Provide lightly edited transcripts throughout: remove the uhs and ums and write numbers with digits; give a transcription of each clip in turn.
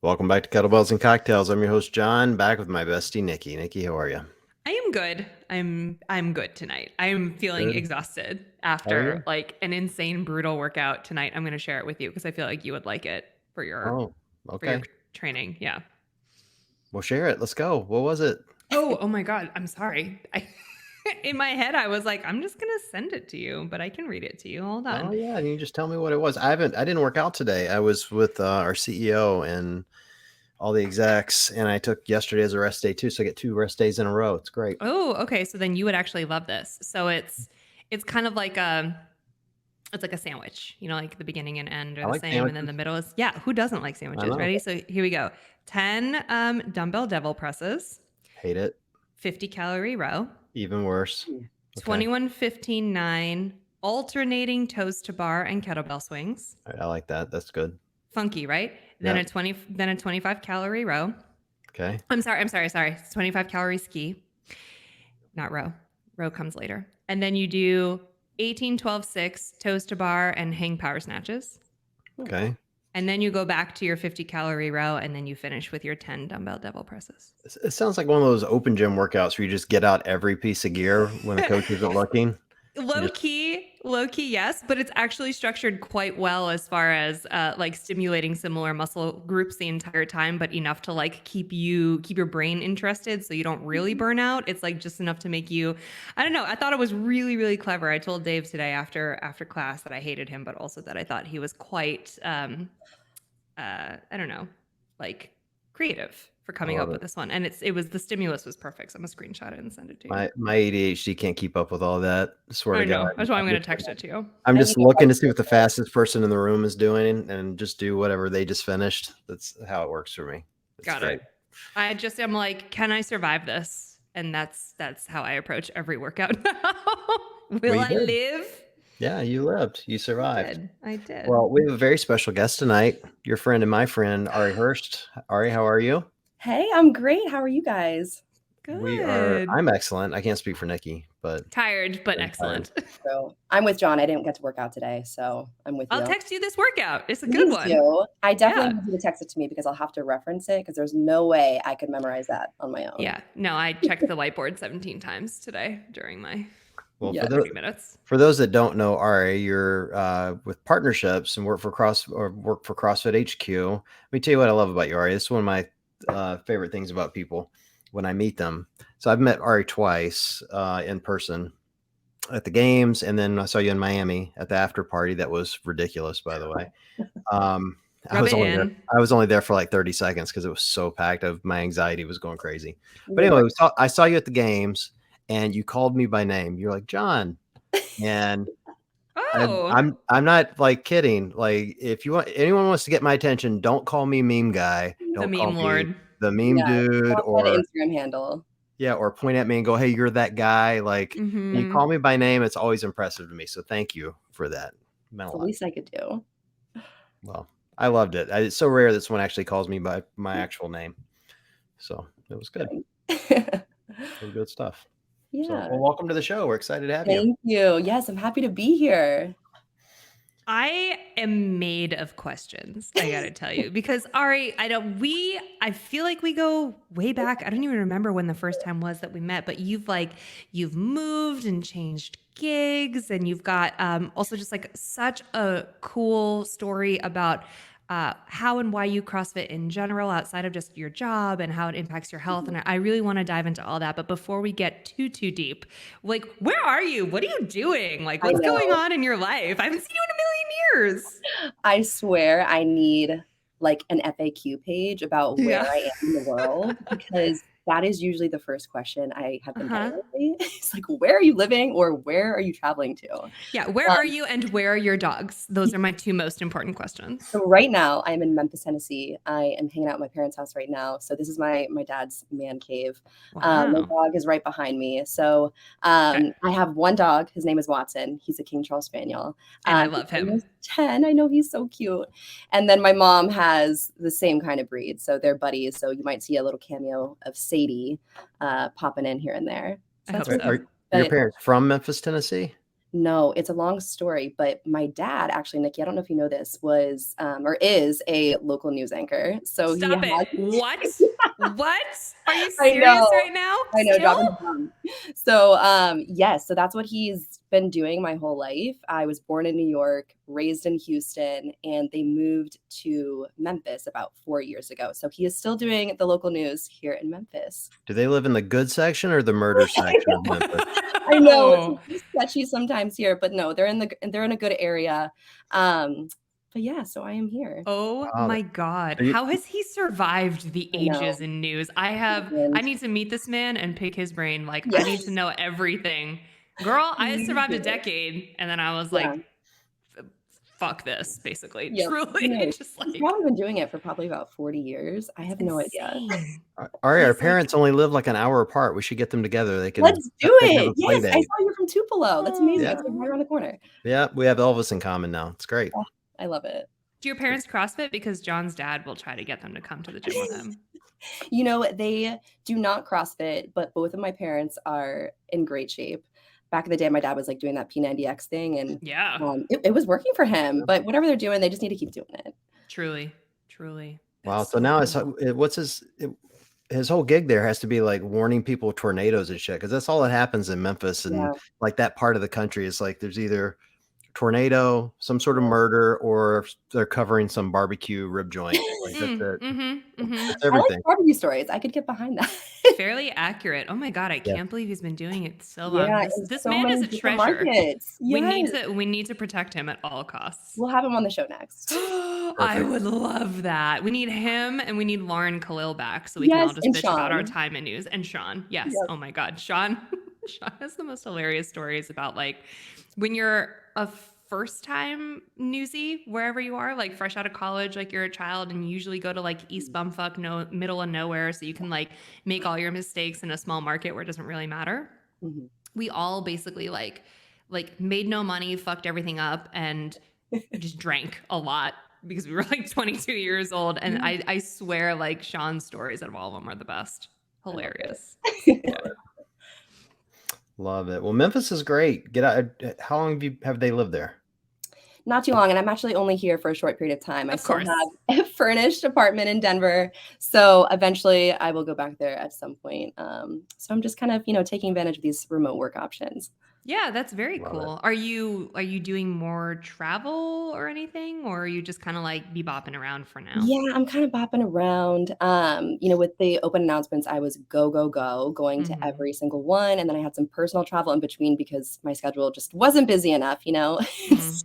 Welcome back to Kettlebells and Cocktails. I'm your host, John, back with my bestie, Nikki. Nikki, how are you? I am good. I'm good tonight. I'm feeling Good. exhausted How are after you? like an insane brutal workout tonight. I'm going to share it with you because I feel like you would like it Oh, for your okay. training. Yeah. We'll share it. Let's go. What was it? Oh my god, I'm sorry. In my head I was like I'm just going to send it to you, but I can read it to you. Hold Oh, on. yeah. You just tell me what it was. I didn't work out today. I was with our CEO and all the execs, and I took yesterday as a rest day too. So I get 2 rest days in a row. It's great. Oh, okay. So then you would actually love this. So it's kind of like it's like a sandwich, like the beginning and end are I the like same. And then the sandwiches. middle is, yeah, who doesn't like I sandwiches? know. Ready? So here we go. 10 dumbbell devil presses, Hate it. 50-calorie row, Even worse. Okay. 21, 15, 9, alternating toes to bar and kettlebell swings. All right, I like that. That's good. Funky, right? Then Yeah. a 25-calorie row. Okay. I'm sorry. It's 25-calorie ski, not row. Row comes later. And then you do 18, 12, 6, toes to bar and hang power snatches. Okay. And then you go back to your 50-calorie row, and then you finish with your 10 dumbbell devil presses. It sounds like one of those open gym workouts where you just get out every piece of gear when the coach isn't looking. You low just key, yes, but it's actually structured quite well as far as like stimulating similar muscle groups the entire time, but enough to like keep your brain interested so you don't really burn out. It's like just enough to make you, I don't know. I thought it was really, really clever. I told Dave today after class that I hated him, but also that I thought he was quite I don't know, like creative for I coming love up it. with this one. And the stimulus was perfect. So I'm gonna screenshot it and send it to you. My ADHD can't keep up with all that. I swear I to God. know. That's why I'm I'm gonna just, text it to you. I'm I just need to looking write to see what the this. fastest person in the room is doing and just do whatever they just finished. That's how it works for me. It's Got great. it. I just am like, can I survive this? And that's how I approach every workout now. Well, Will you I did. live? Yeah, you lived. You I survived. did. I did. Well, we have a very special guest tonight. Your friend and my friend, Ari Hurst. Ari, how are you? Hey, I'm great. How are you guys? Good. I'm excellent. I can't speak for Nikki, but Tired, but I'm tired. excellent. So I'm with John. I didn't get to work out today, so I'm with I'll you. text you this workout. It's a good Please one. do. I definitely Yeah. need you to text it to me because I'll have to reference it because there's no way I could memorize that on my own. Yeah. No, I checked the whiteboard 17 times today during my Well, Yes. 30 minutes. for those that don't know, Ari, you're with partnerships and work for CrossFit HQ. Let me tell you what I love about you, Ari. This is one of my favorite things about people when I meet them. So I've met Ari twice in person at the games, and then I saw you in Miami at the after party. That was ridiculous, by the way. Um, I Rub was it only there. in. I was only there for like 30 seconds because it was so packed. My anxiety was going crazy. But You're anyway, right. I saw you at the games, and you called me by name. You're like, John, and Oh, I'm not like kidding. Like, if anyone wants to get my attention, don't call me meme guy. the Don't call meme me lord. the meme Yeah. dude, I'll get an or Instagram handle. yeah, or point at me and go, "Hey, you're that guy." Like, when you Mm-hmm. call me by name, it's always impressive to me. So thank you for that. It meant It's a the lot. least I could do. Well, I loved it. It's so rare that someone actually calls me by my actual name. So it was good. Good. It was good stuff. So, Yeah. well, welcome to the show. We're excited to have you. Thank you. Yes, I'm happy to be here. I am made of questions, I gotta tell you, because Ari, I feel like we go way back. I don't even remember when the first time was that we met, but you've moved and changed gigs, and you've got also just like such a cool story about how and why you CrossFit in general outside of just your job and how it impacts your health. And I really want to dive into all that. But before we get too deep, like, where are you? What are you doing? Like, I what's going know. on in your life? I haven't seen you in a million years. I swear I need like an FAQ page about where Yeah. I am in the world because that is usually the first question I have been Uh-huh. getting lately. It's like, where are you living or where are you traveling to? Yeah. Where are you and where are your dogs? Those are my two most important questions. So right now I'm in Memphis, Tennessee. I am hanging out at my parents' house right now. So this is my dad's man cave. My Wow. dog is right behind me. So Okay. I have one dog. His name is Watson. He's a King Charles Spaniel. And I He's love him. almost 10. I know he's so cute. And then my mom has the same kind of breed. So they're buddies. So you might see a little cameo of Sadie popping in here and there. I So that's hope really so. Are your but parents from Memphis, Tennessee? No, it's a long story, but my dad actually, Nikki, I don't know if you know this, was or is a local news anchor. So he Stop it. has What? What? Are you I serious know. right now? I know, Still? dropping the bomb. So, yes, so that's what he's been doing my whole life. I was born in New York, raised in Houston, and they moved to Memphis about 4 years ago. So he is still doing the local news here in Memphis. Do they live in the good section or the murder section of Memphis? I know it's Oh. sketchy sometimes here, but no, they're in a good area. But yeah, so I am here. Oh Wow. my God. Are you- How has he survived the I know. ages in news? I And need to meet this man and pick his brain. Like, I need to yes, know everything. Girl, I had please survived a do. decade and then I was Yeah. like, fuck this, basically. Yep. Truly. Just He's like, probably been doing it for probably about 40 years. I that's have no idea. insane. Ari, our He's like, parents only live like an hour apart. We should get them together. They can Let's do they can have a it. play Yes, I date. saw you're from Tupelo. That's amazing. Yeah. It's like right around the corner. Yeah, we have Elvis in common now. It's great. Oh, I love it. do your parents CrossFit? Because John's dad will try to get them to come to the gym with him. You know, they do not CrossFit, but both of my parents are in great shape. Back in the day, my dad was like doing that P90X thing, and Yeah. it was working for him. But whatever they're doing, they just need to keep doing it. Truly. Truly. Wow. That's So now cool. what's his whole gig there has to be like warning people of tornadoes and shit, because that's all that happens in Memphis and Yeah. like that part of the country is like there's either tornado, some sort of murder, or they're covering some barbecue rib joint. Like that's it. That's I like everything. barbecue stories. I could get behind that. Fairly accurate. Oh my God, I Yeah. can't believe he's been doing it so long. Yeah, This in this so man is many a different treasure. markets. We need Yes. to protect him at all costs. We'll have him on the show next. I Perfect. would love that. We need him and we need Lauren Khalil back so we can all Yes, just and bitch about our Sean. time in news. And Sean, yes. Yep. Oh my God, Sean. Sean has the most hilarious stories about like when you're a first time newsie wherever you are, like fresh out of college, like you're a child and you usually go to like East Bumfuck, no middle of nowhere, so you can like make all your mistakes in a small market where it doesn't really matter. Mhm. We all basically like made no money, fucked everything up, and just drank a lot because we were like 22 years old. And I swear, like Sean's stories out of all of them are the best. Hilarious. Love it. Well, Memphis is great. Get out. How long have they lived there? Not too long, and I'm actually only here for a short period of time. I Of still course. have a furnished apartment in Denver, so eventually I will go back there at some point. So I'm just kind of, taking advantage of these remote work options. Yeah, that's very Love cool. Are you doing more travel or anything, or are you just kind of like be bopping around for now? Yeah, I'm kind of bopping around. With the open announcements, I was go, go, go, going to Mhm. every single one. And then I had some personal travel in between because my schedule just wasn't busy enough, So,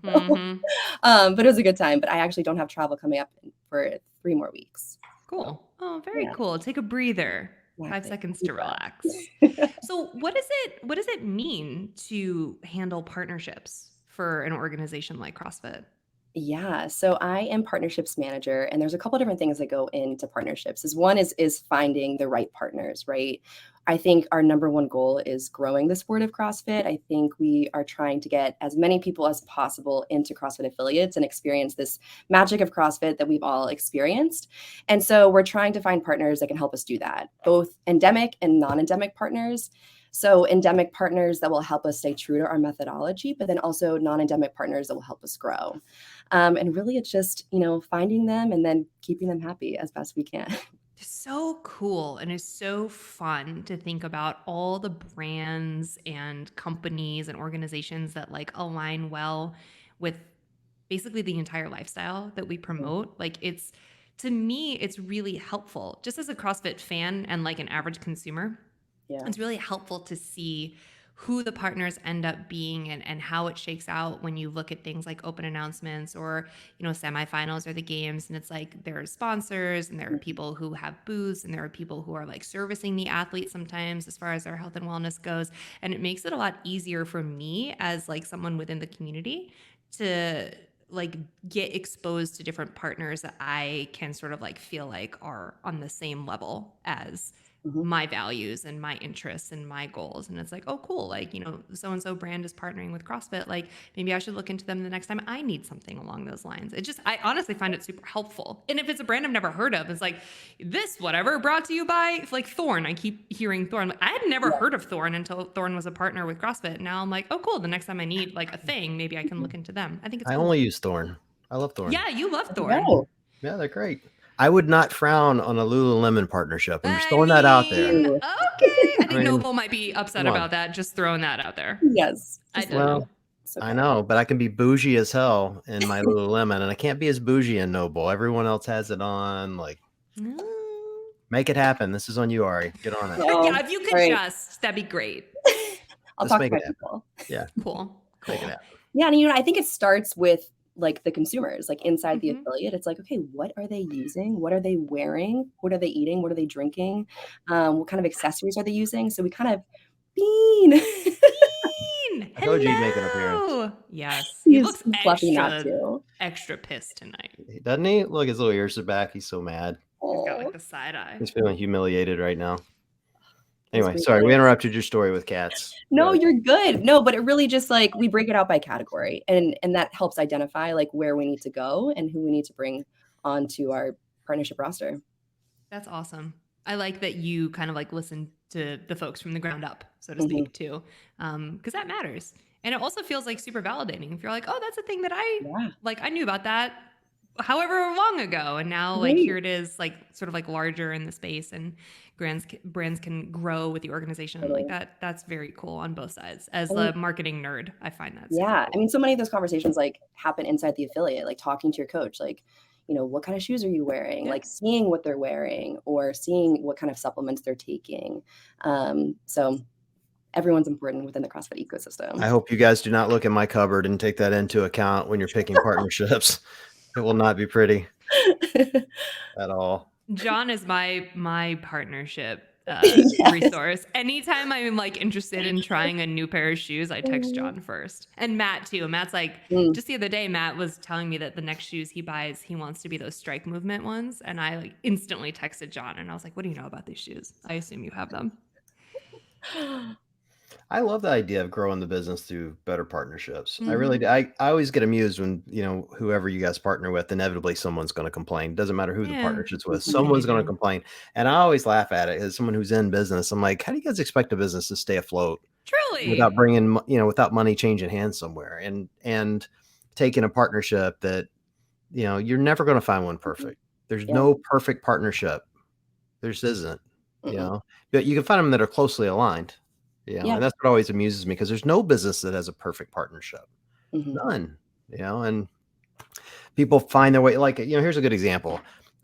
Mhm. but it was a good time. But I actually don't have travel coming up for 3 more weeks. Cool. Oh, very Yeah, cool. Take a breather. 5 exactly. seconds Deep to breath. relax. So, what does it mean to handle partnerships for an organization like CrossFit? Yeah, so I am partnerships manager, and there's a couple different things that go into partnerships. One is finding the right partners, right? I think our number one goal is growing the sport of CrossFit. I think we are trying to get as many people as possible into CrossFit affiliates and experience this magic of CrossFit that we've all experienced. And so we're trying to find partners that can help us do that, both endemic and non-endemic partners. So endemic partners that will help us stay true to our methodology, but then also non-endemic partners that will help us grow. And really, it's just, finding them and then keeping them happy as best we can. So cool, and it's so fun to think about all the brands and companies and organizations that like align well with basically the entire lifestyle that we promote. Like it's to me it's really helpful just as a CrossFit fan and like an average consumer. Yeah. It's really helpful to see who the partners end up being and how it shakes out when you look at things like open announcements or semifinals or the games, and it's like there are sponsors and there are people who have booths and there are people who are like servicing the athletes sometimes as far as their health and wellness goes, and it makes it a lot easier for me as like someone within the community to like get exposed to different partners that I can sort of like feel like are on the same level as my values and my interests and my goals. And it's like, oh, cool. Like, so-and-so brand is partnering with CrossFit. Like maybe I should look into them the next time I need something along those lines. I honestly find it super helpful. And if it's a brand I've never heard of, it's like this, whatever, brought to you by like Thorn. I keep hearing Thorn. I had never heard of Thorn until Thorn was a partner with CrossFit. Now I'm like, oh, cool. The next time I need like a thing, maybe I can look into them. I think it's I cool. only use Thorn. I love Thorn. Yeah, you love Thorn. Yeah, they're great. I would not frown on a Lululemon partnership. I'm just throwing that out there. Okay. I think Noble might be upset about that. Just throwing that out there. Yes. I don't know. Okay. I know, but I can be bougie as hell in my Lululemon, and I can't be as bougie in Noble. Everyone else has it on. Like, make it happen. This is on you, Ari. Get on it. Yeah, if you could that'd be great. I'll talk to my people. Yeah. Cool. Make it happen. Yeah, and I think it starts with like the consumers, like inside the affiliate. It's like, okay, what are they using? What are they wearing? What are they eating? What are they drinking? What kind of accessories are they using? So we kind of Bean. I told you he'd make an appearance. Yes. He looks extra pissed tonight. Doesn't he? Look, his little ears are back. He's so mad. He's got like the side eye. He's feeling humiliated right now. Anyway, sorry, we interrupted your story with cats. No, you're good. No, but it really just like we break it out by category, and that helps identify like where we need to go and who we need to bring onto our partnership roster. That's awesome. I like that you kind of like listen to the folks from the ground up, so to speak, too, because that matters. And it also feels like super validating if you're like, oh, that's a thing that I knew about that however long ago, and now like here it is, like sort of like larger in the space, and brands can grow with the organization. Like that's very cool on both sides. As the marketing nerd, I find that cool. I mean, so many of those conversations like happen inside the affiliate, like talking to your coach, like, what kind of shoes are you wearing? Like seeing what they're wearing or seeing what kind of supplements they're taking. So everyone's important within the CrossFit ecosystem. I hope you guys do not look at my cupboard and take that into account when you're picking partnerships. It will not be pretty at all. John is my partnership resource. Anytime I'm like interested in trying a new pair of shoes, I text John first. And Matt too. Matt's like, just the other day, Matt was telling me that the next shoes he buys, he wants to be those strike movement ones. And I like instantly texted John and I was like, what do you know about these shoes? I assume you have them. I love the idea of growing the business through better partnerships. I really do. I always get amused when, whoever you guys partner with, inevitably someone's going to complain. Doesn't matter who the partnership's with. Someone's going to complain. And I always laugh at it as someone who's in business. I'm like, how do you guys expect a business to stay afloat? Truly. Without bringing, without money changing hands somewhere and taking a partnership that, you're never going to find one perfect. There's no perfect partnership. There just isn't, but you can find them that are closely aligned. And that's what always amuses me because there's no business that has a perfect partnership. None, and people find their way. Like, here's a good example.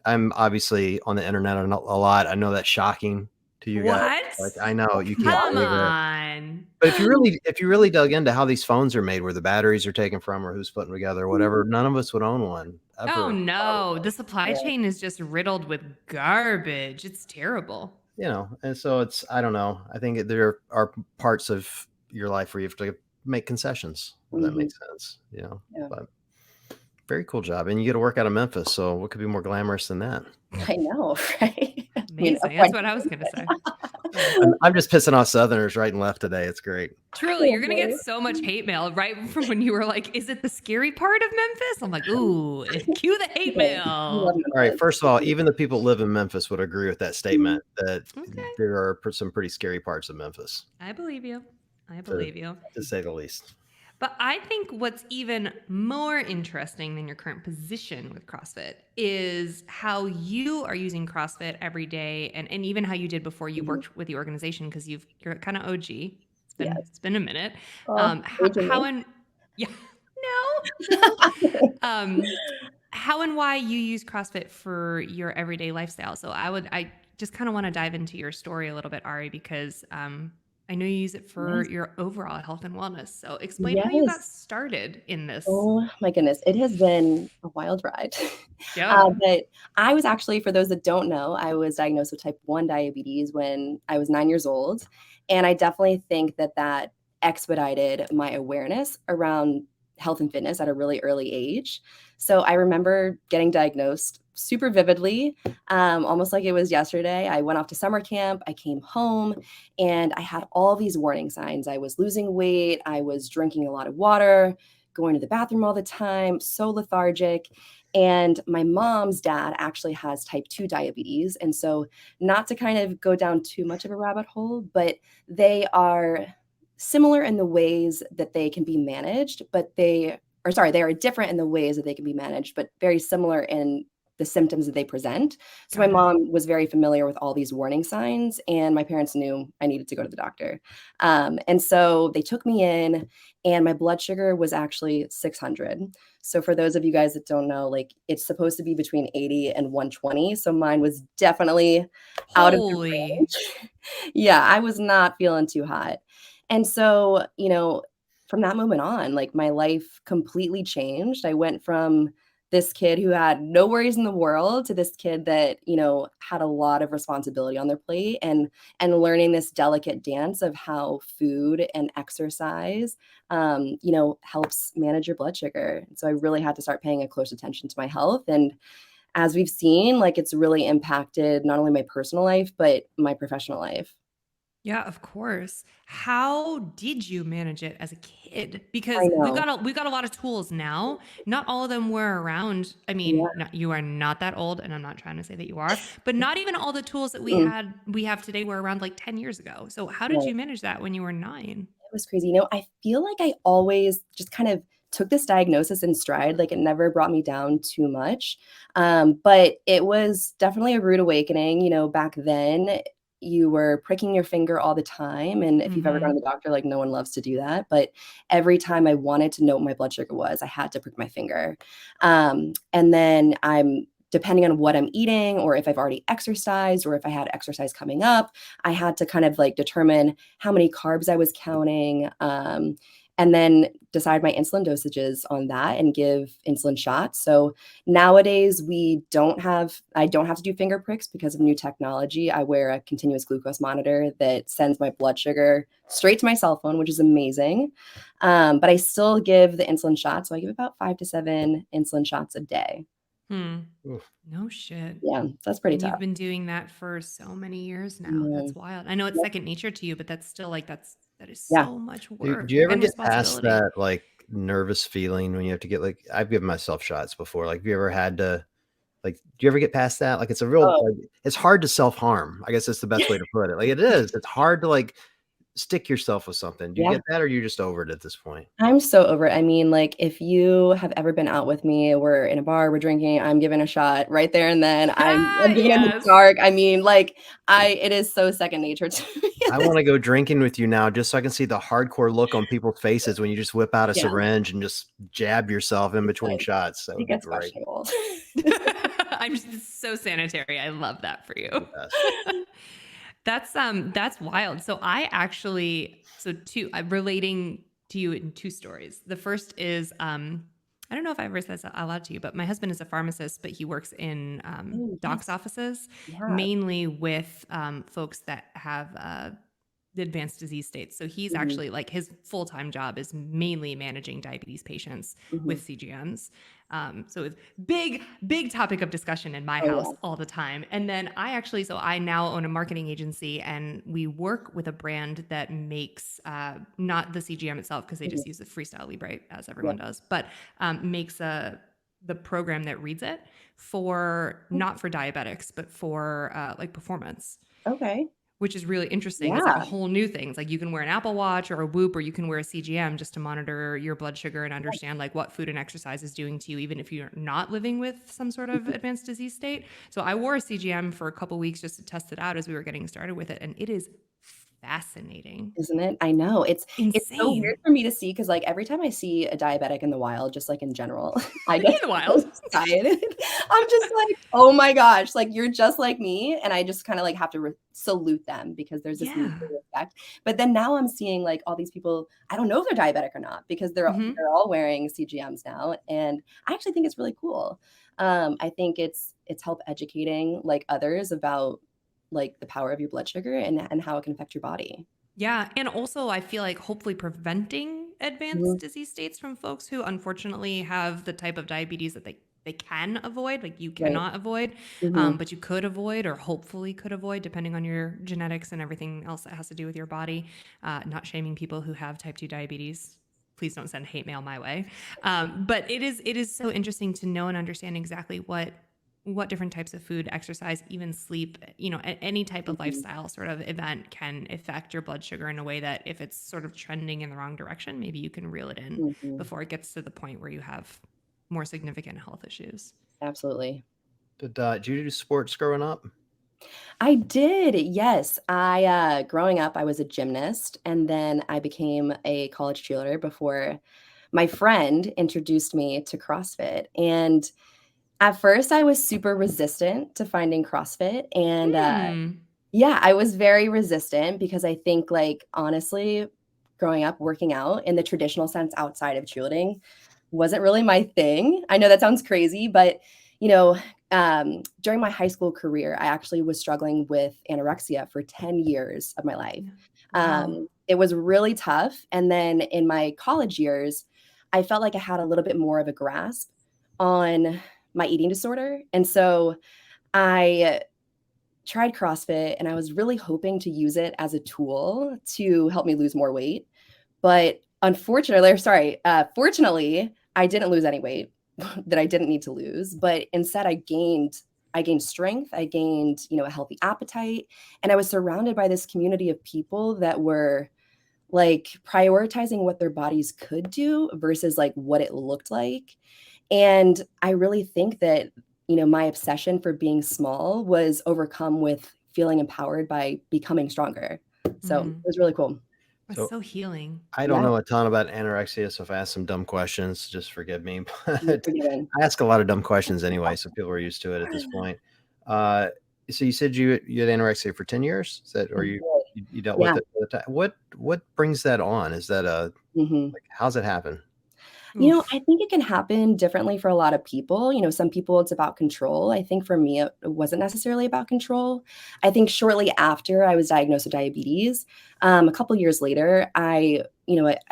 I'm obviously on the internet a lot. I know that's shocking to you guys. Like, I know you can't believe it. But if you really dug into how these phones are made, where the batteries are taken from or who's putting together or whatever, none of us would own one. Ever. Oh no, the supply chain is just riddled with garbage. It's terrible. And so I don't know. I think there are parts of your life where you have to make concessions. If that makes sense, but very cool job. And you get to work out of Memphis. So what could be more glamorous than that? I know, right? Amazing. That's what I was going to say. I'm just pissing off Southerners right and left today. It's great. Truly, you're going to get so much hate mail right from when you were like, is it the scary part of Memphis? I'm like, ooh, cue the hate mail. All right. First of all, even the people who live in Memphis would agree with that statement that there are some pretty scary parts of Memphis. I believe you. To say the least. But I think what's even more interesting than your current position with CrossFit is how you are using CrossFit every day and even how you did before you worked with the organization, because you're kind of OG. It's been a minute. How and why you use CrossFit for your everyday lifestyle. So I just kind of want to dive into your story a little bit, Ari, because I know you use it for your overall health and wellness. So explain how you got started in this. Oh my goodness. It has been a wild ride. But I was actually, for those that don't know, I was diagnosed with type 1 diabetes when I was 9 years old. And I definitely think that expedited my awareness around health and fitness at a really early age. So I remember getting diagnosed super vividly, almost like it was yesterday. I went off to summer camp, I came home, and I had all these warning signs. I was losing weight, I was drinking a lot of water, going to the bathroom all the time, so lethargic. And my mom's dad actually has type 2 diabetes. And so, not to kind of go down too much of a rabbit hole, but they are similar in the ways that they can be managed, but they are different in the ways that they can be managed, but very similar in the symptoms that they present. So my Got it. mom was very familiar with all these warning signs, and my parents knew I needed to go to the doctor. And so they took me in, and my blood sugar was actually 600. So for those of you guys that don't know, like it's supposed to be between 80 and 120. So mine was definitely out of the Holy. range. Yeah, I was not feeling too hot. And so, from that moment on, like my life completely changed. I went from this kid who had no worries in the world to this kid that, had a lot of responsibility on their plate, and learning this delicate dance of how food and exercise helps manage your blood sugar. So I really had to start paying a close attention to my health. And as we've seen, like it's really impacted not only my personal life, but my professional life. Yeah, of course. How did you manage it as a kid? I Because know. we've got a lot of tools now. Not all of them were around. I Yeah. mean, you are not that old, and I'm not trying to say that you are, but not even all the tools that Mm, we have today were around like 10 years ago. So how did right. you manage that when you were 9? It was crazy. I feel like I always just kind of took this diagnosis in stride. Like it never brought me down too much. But it was definitely a rude awakening. Back then you were pricking your finger all the time. And if you've ever gone to Mhm. the doctor, like no one loves to do that. But every time I wanted to know what my blood sugar was, I had to prick my finger. And then depending on what I'm eating, or if I've already exercised, or if I had exercise coming up, I had to kind of like determine how many carbs I was counting, and then decide my insulin dosages on that and give insulin shots. So nowadays I don't have to do finger pricks because of new technology. I wear a continuous glucose monitor that sends my blood sugar straight to my cell phone, which is amazing. But I still give the insulin shots. So I give about 5 to 7 insulin shots a day. Hmm. Oof. No shit. Yeah, so that's pretty And you've tough. been doing that for so many years now. Mm, That's wild. I know it's yeah. second nature to you, but that's still like that is Yeah. so much Do work you ever and get past responsibility. that like nervous feeling when you have to get like I've given myself shots before. Like, have you ever had to like do you ever get past that? Like it's a real Oh, like it's hard to self-harm. I guess that's the best way to put it. Like it is. It's hard to like stick yourself with something. Do you yeah. get that or you're just over it at this point? I'm so over it. I mean, like, if you have ever been out with me, we're in a bar, we're drinking, I'm giving a shot right there and then. I'm giving it in the Yes. dark. I mean, like, it is so second nature to me. I wanna go drinking with you now just so I can see the hardcore look on people's faces when you just whip out a Yeah, syringe and just jab yourself in it's between like shots. That it would be gets great. questionable. I'm just so sanitary. I love that for you. The best. That's wild. So I actually so two I'm relating to you in two stories. The first is I don't know if I ever said this out loud to you, but my husband is a pharmacist, but he works in Oh, doc's yes. offices, Yeah. mainly with folks that have the advanced disease states. So he's Mhm, actually like his full time job is mainly managing diabetes patients mhm. with CGMs. So it's big topic of discussion in my Oh, house yeah. all the time. And then so I now own a marketing agency, and we work with a brand that makes not the CGM itself because they Mhm. just use the Freestyle Libre as Yeah. everyone does, but makes the program that reads it for not for diabetics, but for like performance, Okay. which is really interesting. It's like a Yeah. whole new thing. It's like you can wear an Apple Watch or a Whoop, or you can wear a CGM just to monitor your blood sugar and Yeah. understand like what food and exercise is doing to you, even if you're not living with some sort of Mhm. advanced disease state. So I wore a CGM for a couple weeks just to test it out as we were getting started with it, and it is fascinating, Isn't it? I know. It's so weird insane. for me to see because, like, every time I see a diabetic in the wild, just, like, in general, I In get the so wild. excited. I'm just like, "Oh my gosh, like, you're just like me," and I just kinda, like, have to salute them because there's this Yeah. mutual respect. But then now I'm seeing, like, all these people I don't know if they're diabetic or not because Hmm. they're all wearing CGMs now, and I actually think it's really cool. I think it's help educating, like, others about, like, the power of your blood sugar and how it can affect your body. Yeah, and also I feel like hopefully preventing advanced disease states from folks who unfortunately have the type of diabetes that they can avoid, like you Right. cannot avoid, Mm-hmm. but you could avoid or hopefully could avoid depending on your genetics and everything else that has to do with your body. Not shaming people who have type 2 diabetes. Please don't send hate mail my way. But it is so interesting to know and understand exactly what different types of food, exercise, even sleep, any type of Mm-hmm. lifestyle sort of event can affect your blood sugar in a way that if it's sort of trending in the wrong direction, maybe you can reel it in Mm-hmm. before it gets to the point where you have more significant health issues. Absolutely. Did you do sports growing up? I did. Yes. Growing up, I was a gymnast, and then I became a college cheerleader before my friend introduced me to CrossFit. And at first, I was super resistant to finding CrossFit. And yeah, I was very resistant because I think, like, honestly, growing up, working out in the traditional sense outside of cheerleading wasn't really my thing. I know that sounds crazy, but you know, during my high school career, I actually was struggling with anorexia for 10 years of my life. Yeah. Wow. It was really tough. And then in my college years, I felt like I had a little bit more of a grasp on my eating disorder. And so I tried CrossFit and I was really hoping to use it as a tool to help me lose more weight. But unfortunately, or sorry, fortunately, I didn't lose any weight that I didn't need to lose, but instead I gained strength, I gained, a healthy appetite, and I was surrounded by this community of people that were like prioritizing what their bodies could do versus like what it looked like. And I really think that, my obsession for being small was overcome with feeling empowered by becoming stronger. So it was really cool. That's So so healing. I don't Yeah, know a ton about anorexia, so if I ask some dumb questions, just forgive me. you're But forgiven. I ask a lot of dumb questions anyway, so people are used to it at this point. Uh, so you said you had anorexia for 10 years? Is that, or you dealt with Yeah. it at the time? What brings that on? Is that Mhm. like, how's it happen? I Oof. think it can happen differently for a lot of people. Some people it's about control. I think for me, it wasn't necessarily about control. I think shortly after I was diagnosed with diabetes, a couple years later, I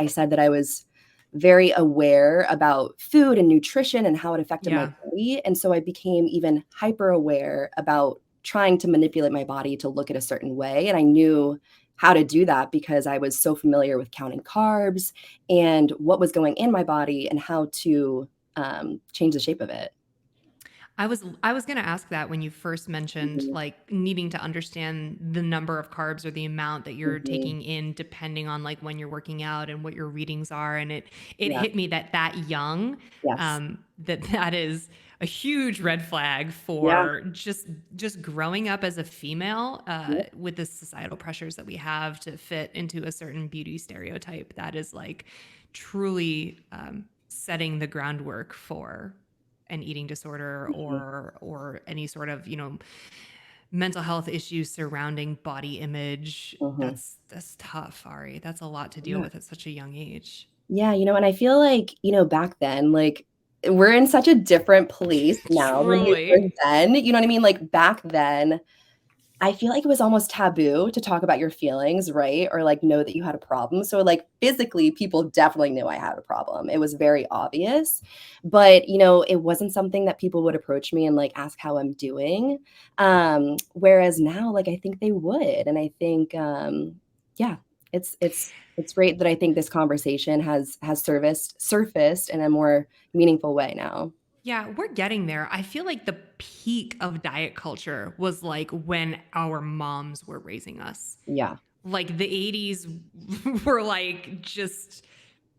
said that I was very aware about food and nutrition and how it affected my Yeah. body. And so I became even hyper aware about trying to manipulate my body to look at a certain way. And I knew how to do that because I was so familiar with counting carbs and what was going in my body and how to change the shape of it. I was going to ask that when you first mentioned Mhm, like needing to understand the number of carbs or the amount that you're mhm. taking in depending on like when you're working out and what your readings are, and it Yeah. hit me that young, Yes. that is a huge red flag Yeah. for just growing up as a female, Yep. with the societal pressures that we have to fit into a certain beauty stereotype that is like truly, setting the groundwork for an eating disorder Mhm, or any sort of mental health issues surrounding body image. mhm. That's tough, Ari. That's a lot to deal Yeah. with at such a young age. Yeah, and I feel like, back then, like, we're in such a different place now than we were Truly. then, you know what I mean? Like, back then, I feel like it was almost taboo to talk about your feelings, right? Or, like, know that you had a problem. So, like, physically, people definitely knew I had a problem. It was very obvious. But, it wasn't something that people would approach me and, like, ask how I'm doing. Whereas now, like, I think they would. And I think, yeah, it's great that I think this conversation has surfaced in a more meaningful way now. Yeah, we're getting there. I feel like the peak of diet culture was like when our moms were raising us. Yeah. Like the 80s were like just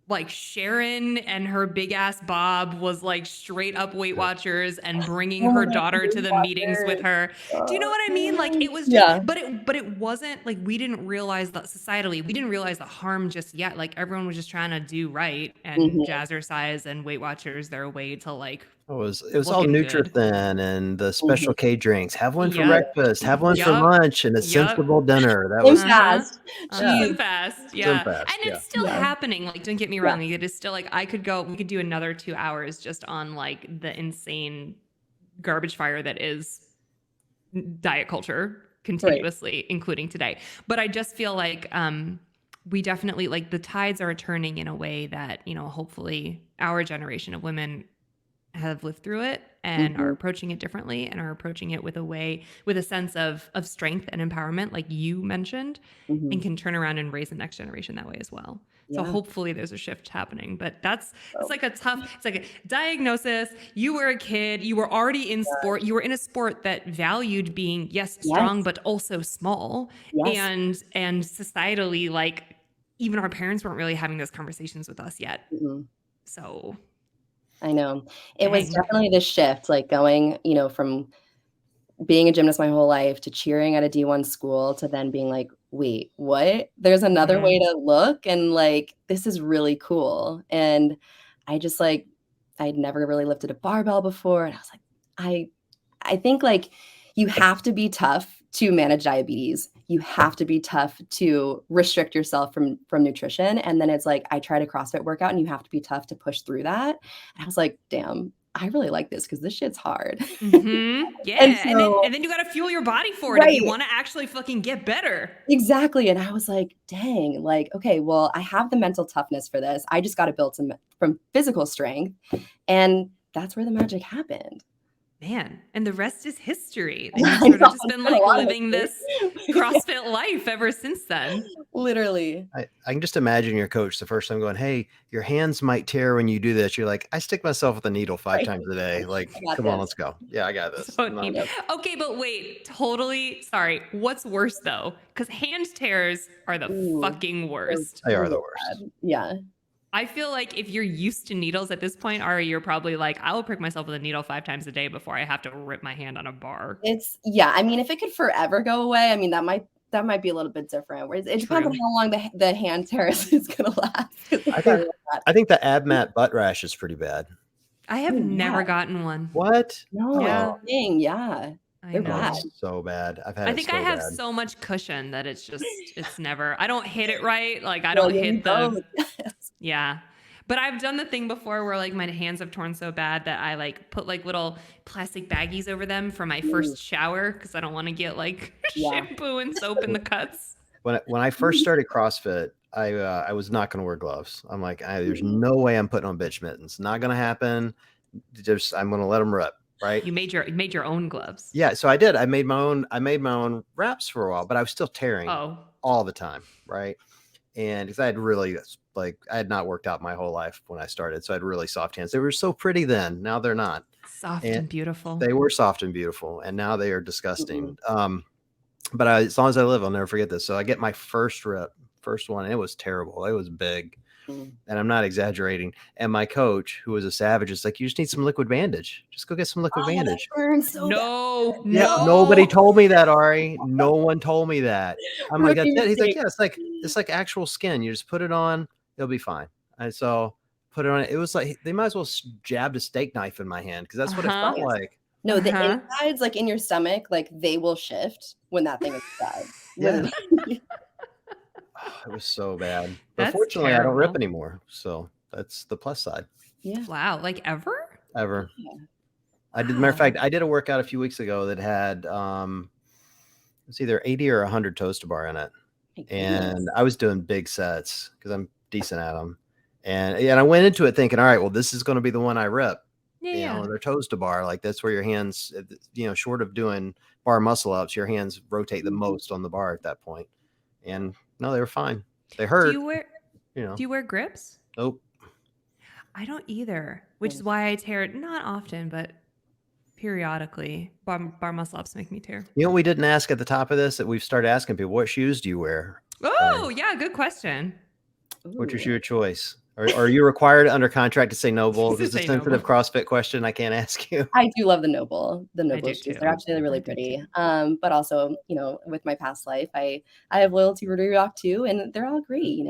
like Sharon and her big ass Bob was like straight up Weight Watchers and bringing Oh my her god, daughter to Weight the meetings with Watchers. her. Do you know what I mean? Like it was just, Yeah. but it wasn't like we didn't realize that societally, we didn't realize the harm just yet. Like everyone was just trying to do right, and Mhm. Jazzercise and Weight Watchers their way to like It was all looking good. Nutrithin and the Mhm. Special K drinks. Have one for Yep. breakfast, have one for Yep. lunch, and a Yep. sensible dinner. That Slim was Uh-huh. fast. yeah, Slim Jeez. fast. Slim Yeah. And fast, yeah. it's still Yeah. happening. Like, don't get me Yeah. wrong. It is still like we could do another 2 hours just on like the insane garbage fire that is diet culture Right. continuously, including today. But I just feel like we definitely like the tides are turning in a way that, hopefully our generation of women have lived through it and are Mhm, approaching it differently and are approaching it with a sense of strength and empowerment, like you mentioned, and mhm. can turn around and raise the next generation that way as well. So Yeah. hopefully there's a shift happening, but it's So, like it's like a diagnosis. You were a kid, you were already in sport, you were in a sport that valued being, yes, strong, yes, but also small. yes. And societally, like even our parents weren't really having those conversations with us yet. Mhm. So I know. It was dang. definitely this shift, like going, from being a gymnast my whole life to cheering at a D1 school to then being like, "Wait, what? There's another way Mhm. to look, and, like, this is really cool." And I just, like I'd never really lifted a barbell before, and I was like, I think, like, you have to be tough to manage diabetes. You have to be tough to restrict yourself from nutrition, and then it's like, I tried a CrossFit workout, and you have to be tough to push through that, and I was like, "Damn, I really like this because this shit's hard." And Yeah. And then so and then you gotta fuel your body for it if you right, wanna actually fucking get better. exactly, and I was like, "Dang, like, okay, well, I have the mental toughness for this. I just gotta build some from physical strength," and that's where the magic happened. Man, and the rest is history. And you've I sort of know, just it's been been a like lot of living this history. CrossFit life ever since then. Literally. I can just imagine your coach the first time going, "Hey, your hands might tear when you do this." You're like, "I stick myself with a needle 5 Right. times a day. Like, I got come on, this. let's go." Yeah, I got this. So I'm not deep. Yep. Okay, but wait, totally sorry. What's worse though? Because hand tears are the Ooh, fucking they're worst. they are really the worst. bad. Yeah. I feel like if you're used to needles at this point, Ari, you're probably like, I will prick myself with a needle 5 times a day before I have to rip my hand on a bar. Yeah, I mean, if it could forever go away, I mean, that might be a little bit different, where it depends on True. how long the hand tears is gonna last, 'cause it's I probably think like that. I think the ab mat butt rash is pretty bad. I have Oh, yeah. never gotten one. What? No, it's Oh, Yeah, a thing, yeah. I They're oh, bad. know. it's so bad. I've had I it think I so have bad. so much cushion that it's never, I don't hit it right. Like I Well, don't yeah, we hit the, both. Yes. yeah. But I've done the thing before where like my hands have torn so bad that I like put like little plastic baggies over them for my Mm, first shower because I don't want to get like yeah. shampoo and soap in the cuts. When I first started CrossFit, I was not going to wear gloves. I'm like, there's Mhm. no way I'm putting on bitch mittens. Not going to happen. Just I'm going to let them rip. Right. You made your own gloves. Yeah. So I did. I made my own wraps for a while, but I was still tearing Oh, all the time. Right. And because I had really I had not worked out my whole life when I started, so I had really soft hands. They were so pretty then. Now they're not. soft And and beautiful. they were soft and beautiful, and now they are disgusting. Mm-mm. But as long as I live, I'll never forget this. So I get my first one, and it was terrible. It was big, Mm. and I'm not exaggerating. And my coach, who was a savage, is like, "You just need some liquid bandage. Just go get some liquid Oh, that bandage." burns so bad. No, Yeah, nobody no. told me that, Ari. No one told me that. I'm like, Rookie "That's it." He's like, mistake. "Yeah, it's like actual skin. You just put it on, it'll be fine." And so put it on. It was like they might as well jabbed a steak knife in my hand because that's what it Uh-huh. felt Yes. like. No, the Uh-huh. insides, like, in your stomach, like, they will shift when that thing is inside. Yeah, Literally. it was so bad. But That's fortunately, I don't rip terrible. anymore, so that's the plus side. Yeah. Wow, like ever? Ever. Yeah. Matter of Wow. fact, I did a workout a few weeks ago that had it's either 80 or 100 toes to bar in it. My And goodness. I was doing big sets because I'm decent at them. And I went into it thinking, all right, well, this is going to be the one I rip. Yeah, yeah. They're toes to bar. Like that's where your hands, short of doing bar muscle ups, your hands rotate the Mhm. most on the bar at that point. And no, they were fine. They Do hurt, you wear you know. do you wear grips? Nope. I don't either, which Yeah. is why I tear it not often, but periodically. Bar muscle ups make me tear. You know, we didn't ask at the top of this that we've started asking people, what shoes do you wear? Oh, yeah, good question. What's your Ooh. shoe of choice? Are you required under contract to say Noble? To This is a say noble. sensitive CrossFit question. I can't ask you. I do love the I Noble do shoes. too. They're actually I really do pretty. too. But also, with my past life, I have loyalty to Reebok too, and they're all great.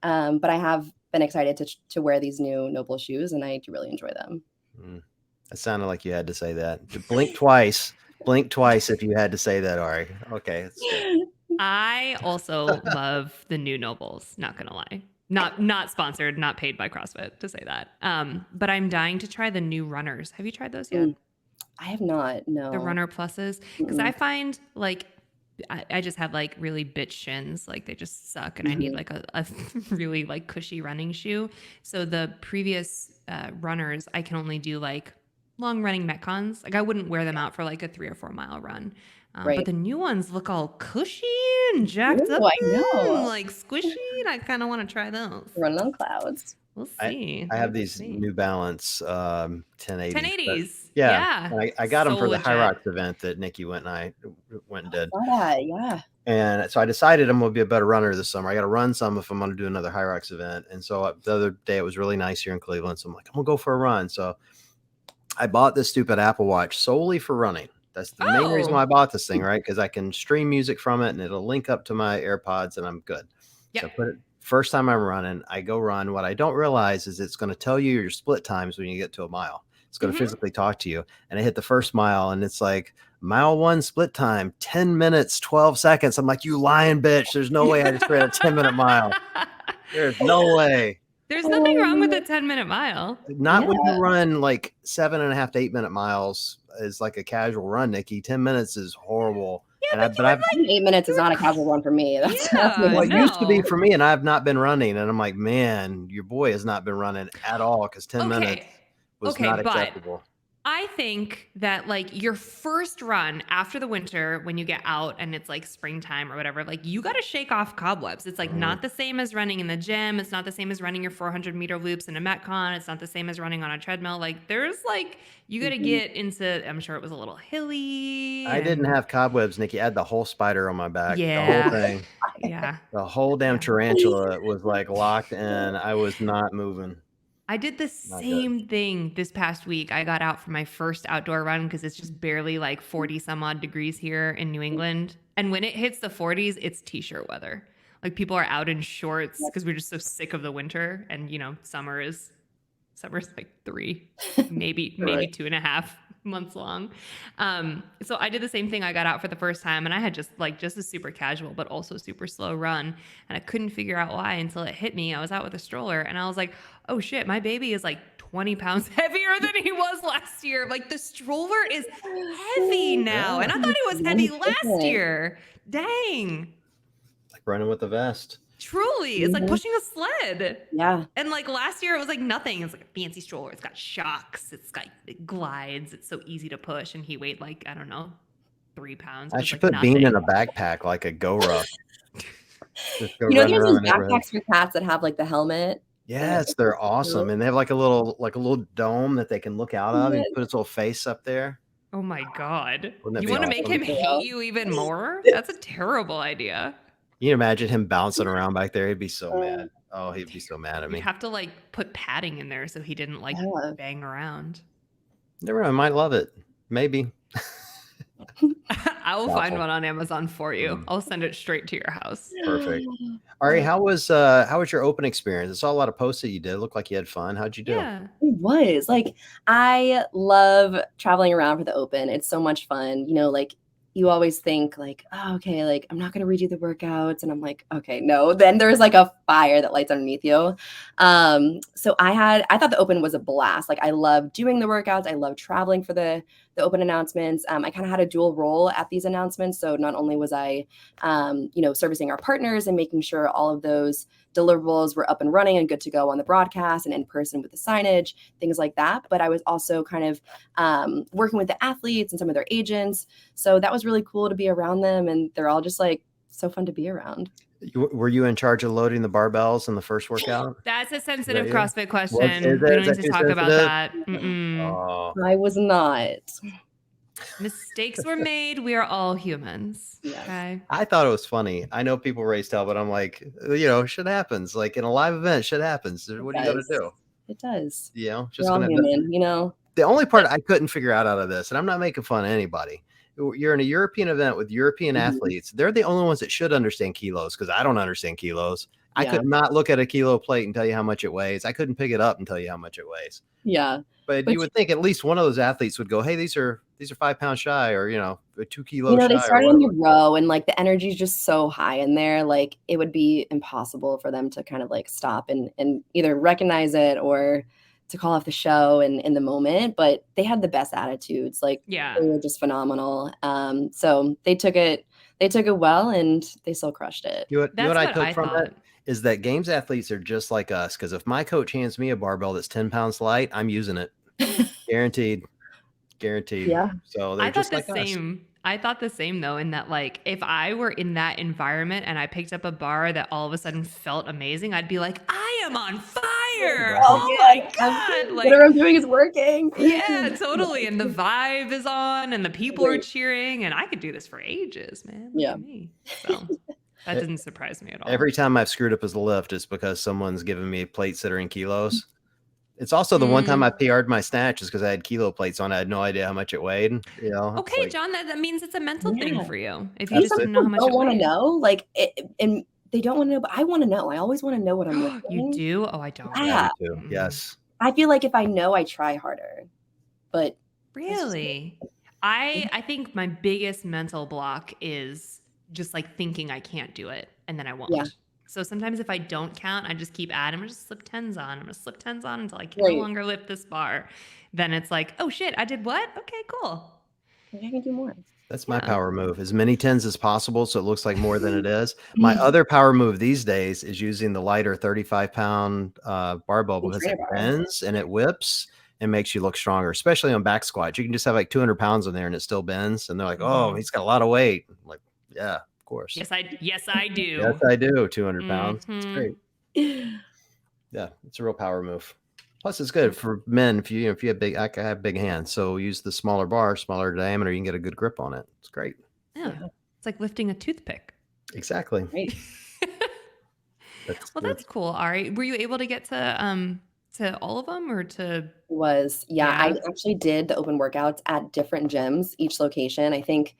But I have been excited to wear these new Noble shoes, and I do really enjoy them. Mm, that sounded like you had to say that. Blink twice. Blink twice if you had to say that, Ari. Okay, that's good. I also love the new Nobles, not gonna lie. Not sponsored, not paid by CrossFit to say that. But I'm dying to try the new runners. Have you tried those yet? Mm, I have not. The No. runner pluses? Because I Mm-mm. find like I just have like really bitch shins, like they just suck, and I need like a really like cushy running shoe. So the previous runners, I can only do like long running metcons. Like I wouldn't wear them out for like a 3 or 4 mile run. But Right. the new ones look all cushy and jacked Ooh, up I and know. like squishy, and I kind of want to try those. Running on clouds. We'll I see. I have We'll these see. New Balance 1080s, but 1080s. yeah, Yeah. and I got them So for the High legit. Rocks event that Nikki went and I went and did. Saw that, yeah. And so I decided I'm going to be a better runner this summer. I got to run some if I'm going to do another High Rocks event. And so the other day it was really nice here in Cleveland. So I'm like, I'm going to go for a run. So I bought this stupid Apple Watch solely for running. That's the main reason why I Oh. bought this thing, right? Because I can stream music from it and it'll link up to my AirPods and I'm good. Yep. So put it first time I'm running, I go run. What I don't realize is it's going to tell you your split times when you get to a mile. It's going to physically talk to you. And I hit the first mile and it's like mile 1 split time, 10 minutes, 12 seconds. I'm like, you lying bitch. There's no way I just ran a 10-minute mile. There's no way. There's nothing wrong with a 10-minute mile. Not when you run like 7.5 to 8 minute miles is like a casual run, Nikki. 10 minutes is horrible. Yeah, But I've 8 minutes is not a casual run for me. That's well, it used to be no. for me, and I've not been running. And I'm like, man, your boy has not been running at all because 10 minutes was not acceptable. I think that like your first run after the winter, when you get out and it's like springtime or whatever, like you got to shake off cobwebs. It's like not the same as running in the gym. It's not the same as running your 400-meter loops in a Metcon. It's not the same as running on a treadmill. Like there's like, you got to get into, I'm sure it was a little hilly. I didn't have cobwebs, Nikki. I had the whole spider on my back. Yeah. The whole thing. Yeah. The whole damn tarantula was like locked in. I was not moving. I did the same thing this past week. I got out for my first outdoor run because it's just barely like 40 some odd degrees here in New England. And when it hits the 40s, it's t-shirt weather. Like people are out in shorts because we're just so sick of the winter. And you know, summer's like 3, maybe 2.5 months long. So I did the same thing. I got out for the first time and I had just a super casual, but also super slow run. And I couldn't figure out why until it hit me. I was out with a stroller and I was like, oh shit, my baby is like 20 pounds heavier than he was last year. Like the stroller is heavy now. And I thought it was heavy last year. Dang. Like running with a vest. Truly, it's like pushing a sled. Yeah. And like last year, it was like nothing. It's like a fancy stroller. It's got shocks. It glides. It's so easy to push. And he weighed like, I don't know, 3 pounds. I should put Bean in a backpack like a GoRuck. You know, there's those backpacks for cats that have like the helmet. Yes, they're awesome. And they have like a little dome that they can look out of and put its little face up there. Oh my God. Wouldn't that You be want to awesome? make him hate you even more? That's a terrible idea. You can imagine him bouncing around back there. He'd be so mad. Oh, he'd be so mad at me. You'd have to like put padding in there so he didn't like bang around. Never know. I might love it. Maybe. I will find one on Amazon for you. I'll send it straight to your house. Perfect. Ari, how was your open experience? I saw a lot of posts that you did. It looked like you had fun. How'd you do? Yeah. It was like, I love traveling around for the open. It's so much fun. You know, like you always think like, oh, okay, like I'm not going to redo the workouts. And I'm like, okay, no, then there's like a fire that lights underneath you. So I thought the open was a blast. Like I love doing the workouts. I love traveling for the open announcements. I kind of had a dual role at these announcements. So not only was I, servicing our partners and making sure all of those deliverables were up and running and good to go on the broadcast and in person with the signage, things like that. But I was also kind of working with the athletes and some of their agents. So that was really cool to be around them. And they're all just like so fun to be around. Were you in charge of loading the barbells in the first workout? That's a sensitive CrossFit question. We don't need to talk about that. Oh. I was not. Mistakes were made. We are all humans. Okay. I thought it was funny. I know people raise hell, but I'm like, shit happens. Like in a live event, shit happens. What are you gonna do? It does. Just we're all human, The only part I couldn't figure out of this, and I'm not making fun of anybody. You're in a European event with European athletes. They're the only ones that should understand kilos because I don't understand kilos. I could not look at a kilo plate and tell you how much it weighs. I couldn't pick it up and tell you how much it weighs. Yeah. But you would think at least one of those athletes would go, hey, these are 5 pounds shy or, 2 kilos shy. They started on the row and like the energy is just so high in there. Like it would be impossible for them to kind of like stop and either recognize it or to call off the show in the moment. But they had the best attitudes. Like they were just phenomenal. So they took it they took it well and they still crushed it. You know what That's I what took I from thought. it is that games athletes are just like us. Because if my coach hands me a barbell that's 10 pounds light, I'm using it. Guaranteed. Guaranteed. Yeah. So they're I thought just the like us. same. I thought the same though, in that like if I were in that environment and I picked up a bar that all of a sudden felt amazing, I'd be like, I am on fire. Right. Oh my God. Whatever Like, I'm doing is working. yeah, totally. And the vibe is on and the people are Right. cheering. And I could do this for ages, man. Look Yeah. at me. So that E- didn't surprise me at all. Every time I've screwed up as a lift, it's because someone's given me plates that are in kilos. It's also the one time I PR'd my snatch is because I had kilo plates on. I had no idea how much it weighed. You know, it's Okay, like John, that means it's a mental thing Yeah. for you. If you These just some didn't know people how much don't it want to weighed. know, like, and they don't want to know, but I want to know. I always want to know what I'm You lifting. do? Oh, I don't. yeah, I Yeah. do too. Mm-mm. Yes. I feel like if I know, I try harder. But that's just Really? I think my biggest mental block is just like thinking I can't do it and then I won't. Yeah. So sometimes if I don't count, I just keep adding. I'm gonna just slip tens on. I'm gonna slip tens on until I can no Right. longer lift this bar. Then it's like, oh shit, I did what? Okay, cool. I can do more. That's my Yeah. power move. As many tens as possible, so it looks like more than it is. My other power move these days is using the lighter 35-pound barbell The because trainer it bar. bends and it whips and makes you look stronger, especially on back squats. You can just have like 200 pounds in there and it still bends. And they're like, "Oh, Mhm. he's got a lot of weight." I'm like, yeah, of course. Yes, I do. Yes, I do. 200 pounds. It's Mhm. great. Yeah, it's a real power move. Plus, it's good for men if you have big. I have big hands, so use the smaller bar, smaller diameter. You can get a good grip on it. It's great. Yeah. It's like lifting a toothpick. Exactly. Right. Well, that's cool, Ari. Were you able to get to all of them or to I actually did the open workouts at different gyms, each location. I think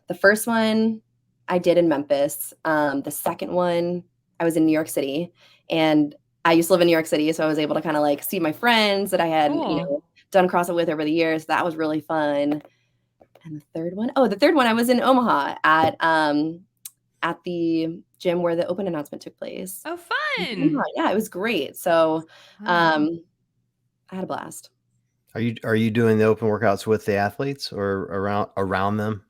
the first one I did in Memphis. The second one I was in New York City, and I used to live in New York City, so I was able to kind of like see my friends that I had, Cool. done CrossFit with over the years. That was really fun. And the third one I was in Omaha at the gym where the open announcement took place. Oh, fun. Yeah, it was great. So Wow. I had a blast. Are you doing the open workouts with the athletes or around them?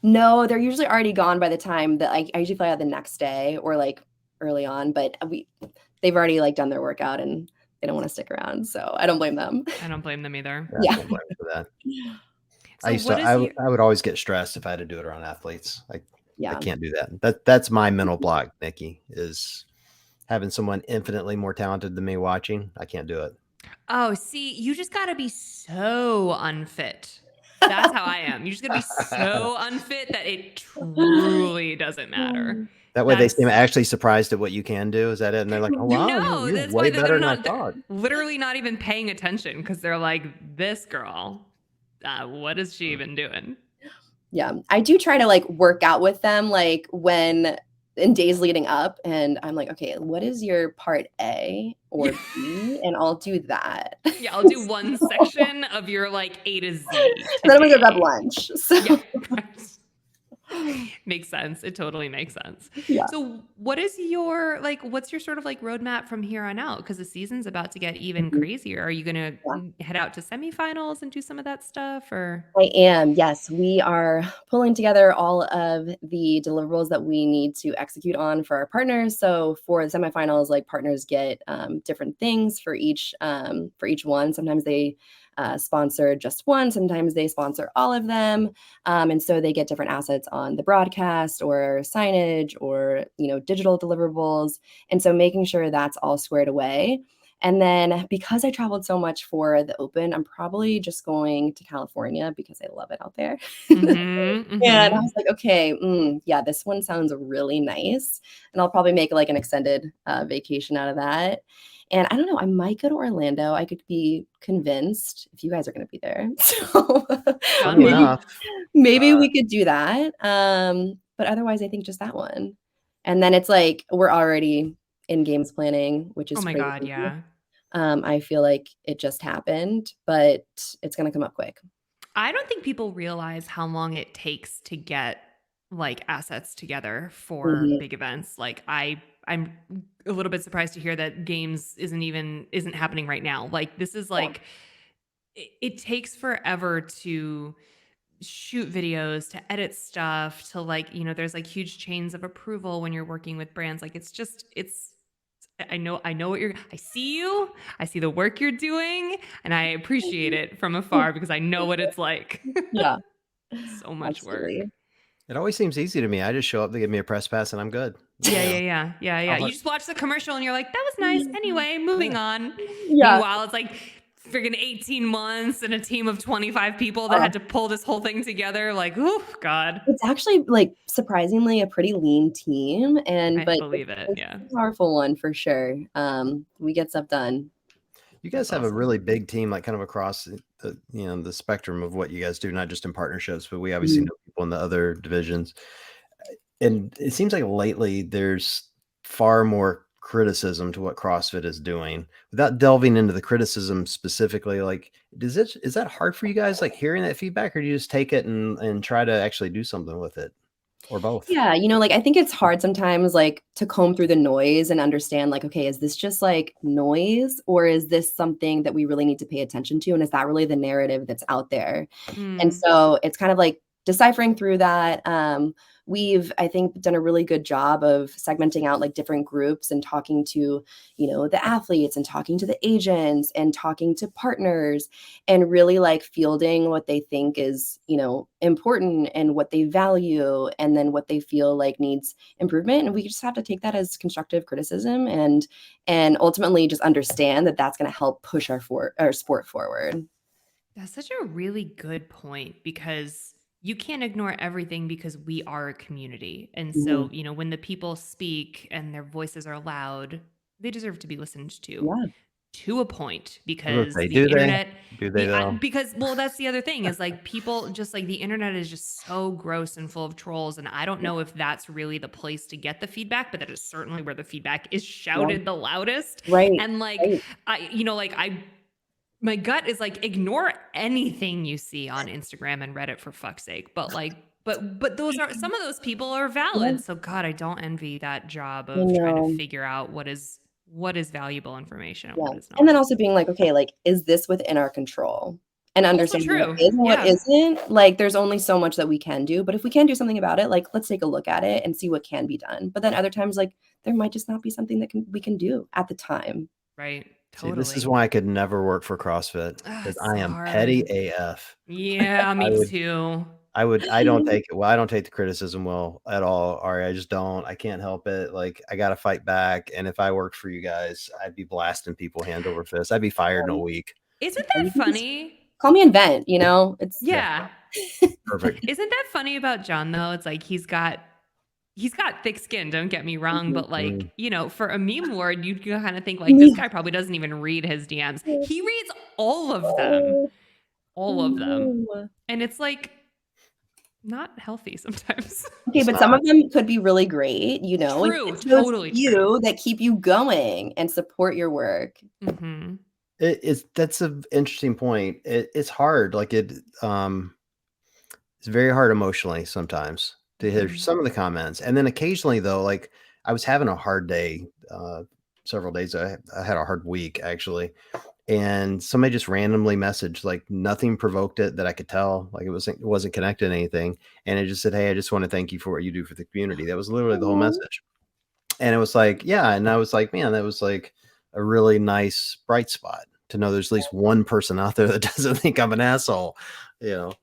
No, they're usually already gone by the time that I usually fly out the next day or like early on, but they've already like done their workout and they don't want to stick around. So I don't blame them. I don't blame them either. Yeah. I don't blame you for that. So I would always get stressed if I had to do it around athletes. I Yeah. can't do that. That's my mental block, Nikki, is having someone infinitely more talented than me watching. I can't do it. Oh, see, you just got to be so unfit. That's how I am. You just got to be so unfit that it truly doesn't matter. That way they seem actually surprised at what you can do. Is that it? And they're like, "Oh wow, No, you're that's way why better they're than I not thought." they're literally not even paying attention because they're like, this girl, what is she even doing? Yeah. I do try to like work out with them like when in days leading up, and I'm like, okay, what is your part A or B? And I'll do that. Yeah, I'll do one section of your like A to Z. Then I'm gonna go grab today. lunch. So Yeah. Makes sense. It totally makes sense. Yeah. So what's your sort of like roadmap from here on out? Because the season's about to get even crazier. Are you gonna head out to semifinals and do some of that stuff or? I am. Yes, we are pulling together all of the deliverables that we need to execute on for our partners. So for the semifinals, like partners get different things for each one. Sometimes they sponsor just one. Sometimes they sponsor all of them, and so they get different assets on the broadcast or signage or digital deliverables. And so making sure that's all squared away. And then because I traveled so much for the open, I'm probably just going to California because I love it out there. And I was like, okay, yeah, this one sounds really nice. And I'll probably make like an extended vacation out of that. And I don't know, I might go to Orlando. I could be convinced if you guys are going to be there. So Funny enough, maybe we could do that. But otherwise, I think just that one. And then it's like we're already in games planning, which is Oh my crazy. God, yeah. I feel like it just happened, but it's going to come up quick. I don't think people realize how long it takes to get like assets together for big events. Like I'm a little bit surprised to hear that games isn't happening right now. Like this is like it takes forever to shoot videos, to edit stuff, to like, you know, there's like huge chains of approval when you're working with brands. Like it's I know what I see you, I see the work you're doing, and I appreciate it from afar because I know what it's like. Yeah, So much work. absolutely. It always seems easy to me. I just show up, they give me a press pass, and I'm good. Yeah, You know, yeah, yeah, yeah, how yeah. You hard? just watch the commercial and you're like, that was nice. Anyway, moving Yeah. on. Yeah. Meanwhile, it's like friggin' 18 months and a team of 25 people that had to pull this whole thing together. Like, oh God. It's actually, like, surprisingly a pretty lean team, I but believe it. it's Yeah. a powerful one for sure. We get stuff done. You guys That's have a awesome. really big team, like kind of across the the spectrum of what you guys do, not just in partnerships, but we obviously Mhm. know people in the other divisions. And it seems like lately there's far more criticism to what CrossFit is doing. Without delving into the criticism specifically, like is that hard for you guys, like hearing that feedback, or do you just take it and try to actually do something with it, or both? Yeah, like, I think it's hard sometimes, like, to comb through the noise and understand, like, okay, is this just, like, noise, or is this something that we really need to pay attention to, and is that really the narrative that's out there? And Mm. so it's kind of like deciphering through that. We've, I think, done a really good job of segmenting out like different groups and talking to, the athletes and talking to the agents and talking to partners and really like fielding what they think is, important and what they value and then what they feel like needs improvement. And we just have to take that as constructive criticism and ultimately just understand that that's going to help push our sport forward. That's such a really good point because you can't ignore everything because we are a community. And so, Mhm. you know, when the people speak and their voices are loud, they deserve to be listened Yeah. to a point I was because gonna say, the do they? internet, Do they though? because, well, that's the other thing is like people just like the internet is just so gross and full of trolls. And I don't know if that's really the place to get the feedback, but that is certainly where the feedback is Yeah. shouted the loudest. Right. And like, Right. my gut is like ignore anything you see on Instagram and Reddit for fuck's sake. But like but those are some of those people are Yeah, valid. So God, I don't envy that job I of trying to know. figure out what is valuable information and Yeah. what is And then not. also being like, okay, like, is this within our control? And Also understanding what true. is and what Yeah. isn't. Like, there's only so much that we can do. But if we can do something about it, like, let's take a look at it and see what can be done. But then other times, like, there might just not be something that we can do at the time. Right. See, this is Totally. why I could never work for CrossFit, Ah, because it's I so am petty hard. AF. Yeah, I me would too. I don't take it well, I don't take the criticism well at all, Ari. I just don't. I can't help it. Like, I gotta fight back, and if I worked for you guys, I'd be blasting people hand over fist. I'd be fired in a week. Isn't Yeah, you that can just funny? call me and vent, It's Yeah, Yeah. perfect. Isn't that funny about John though? It's like he's got thick skin, don't get me wrong, Mhm. but like, Mm. you know, for a meme lord, you kind of think like this Me guy probably doesn't even read his DMs. too. He reads all of them, Oh, all of them. no. And it's like not healthy sometimes. Okay, It's but some not. of them could be really great, and True, it's those totally true. few that keep you going and support your work. Mhm. It's that's an interesting point. It's hard, like, it's very hard emotionally sometimes to hear Mhm. some of the comments, and then occasionally though, like, I was having a hard day, several days. I had a hard week actually, and somebody just randomly messaged, like nothing provoked it that I could tell, like it wasn't connected to anything, and it just said, "Hey, I just want to thank you for what you do for the community." That was literally the whole Aw. message, and it was like, yeah, and I was like, man, that was like a really nice bright spot to know there's at least one person out there that doesn't think I'm an asshole, you know.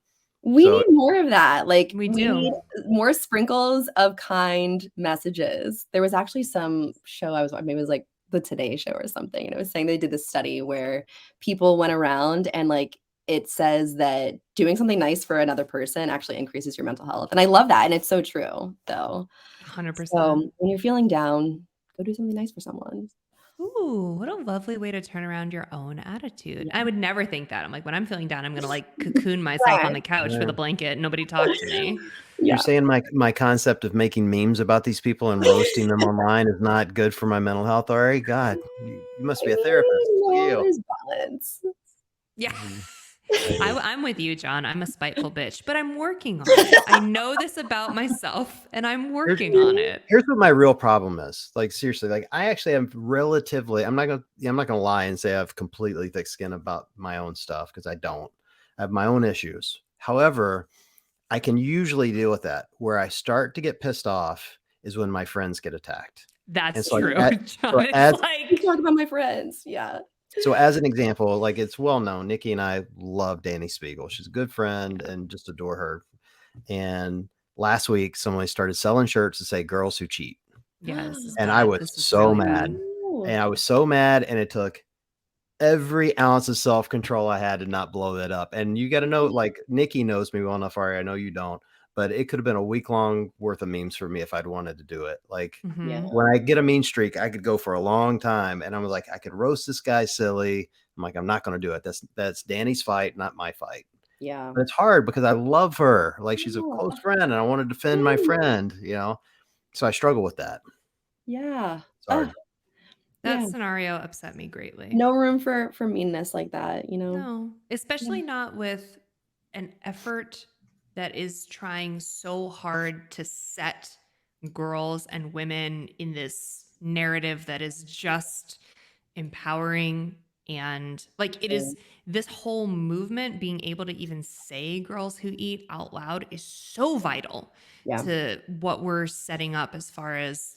We So need more of that, like, We we do. need more sprinkles of kind messages. There was actually some show I was watching, maybe it was, like, The Today Show or something, and it was saying they did this study where people went around and, like, it says that doing something nice for another person actually increases your mental health, and I love that, and it's so true, though. So, 100%. when you're feeling down, go do something nice for someone. Ooh, what a lovely way to turn around your own attitude. I Yeah. would never think that. I'm like, when I'm feeling down, I'm gonna like cocoon myself on Right. the couch with yeah. a blanket, nobody talk to me. You're Yeah. saying my concept of making memes about these people and roasting them online is not good for my mental health, Ari? God, you must be a therapist. Look at you. There's balance. Yeah. Mhm. Maybe. I'm with you, John. I'm a spiteful bitch, but I'm working on it. I know this about myself and I'm Here's working on it. here's what my real problem is. Like, seriously, like, I actually am relatively I'm not gonna lie and say I have completely thick skin about my own stuff, because I don't. I have my own issues. However, I can usually deal with that. Where I start to get pissed off is when my friends get attacked. That's so true, like, John. It's as You like, talk about my friends. Yeah. so as an example, like it's well known, Nikki and I love Danny Spiegel. She's a good friend and just adore her. And last week, someone started selling shirts to say "girls who cheat," yeah, this is and I bad. was This is so really mad. bad. And I was so mad, and it took every ounce of self-control I had to not blow that up. And you got to know, like Nikki knows me well enough, Ari. I know you don't, but it could have been a week long worth of memes for me if I'd wanted to do it. Like Yeah. Mhm. when I get a mean streak, I could go for a long time, and I was like, I could roast this guy silly. I'm like, I'm not going to do it. That's Danny's fight, not my fight. Yeah. But it's hard because I love her. Like she's a Yeah. close friend, and I want to defend my friend. So I struggle with that. Yeah. It's hard. That Yeah. scenario upset me greatly. No room for meanness like that, No, especially not with an effort that is trying so hard to set girls and women in this narrative that is just empowering. And like it is, this whole movement, being able to even say girls who eat out loud is so vital Yeah. to what we're setting up as far as,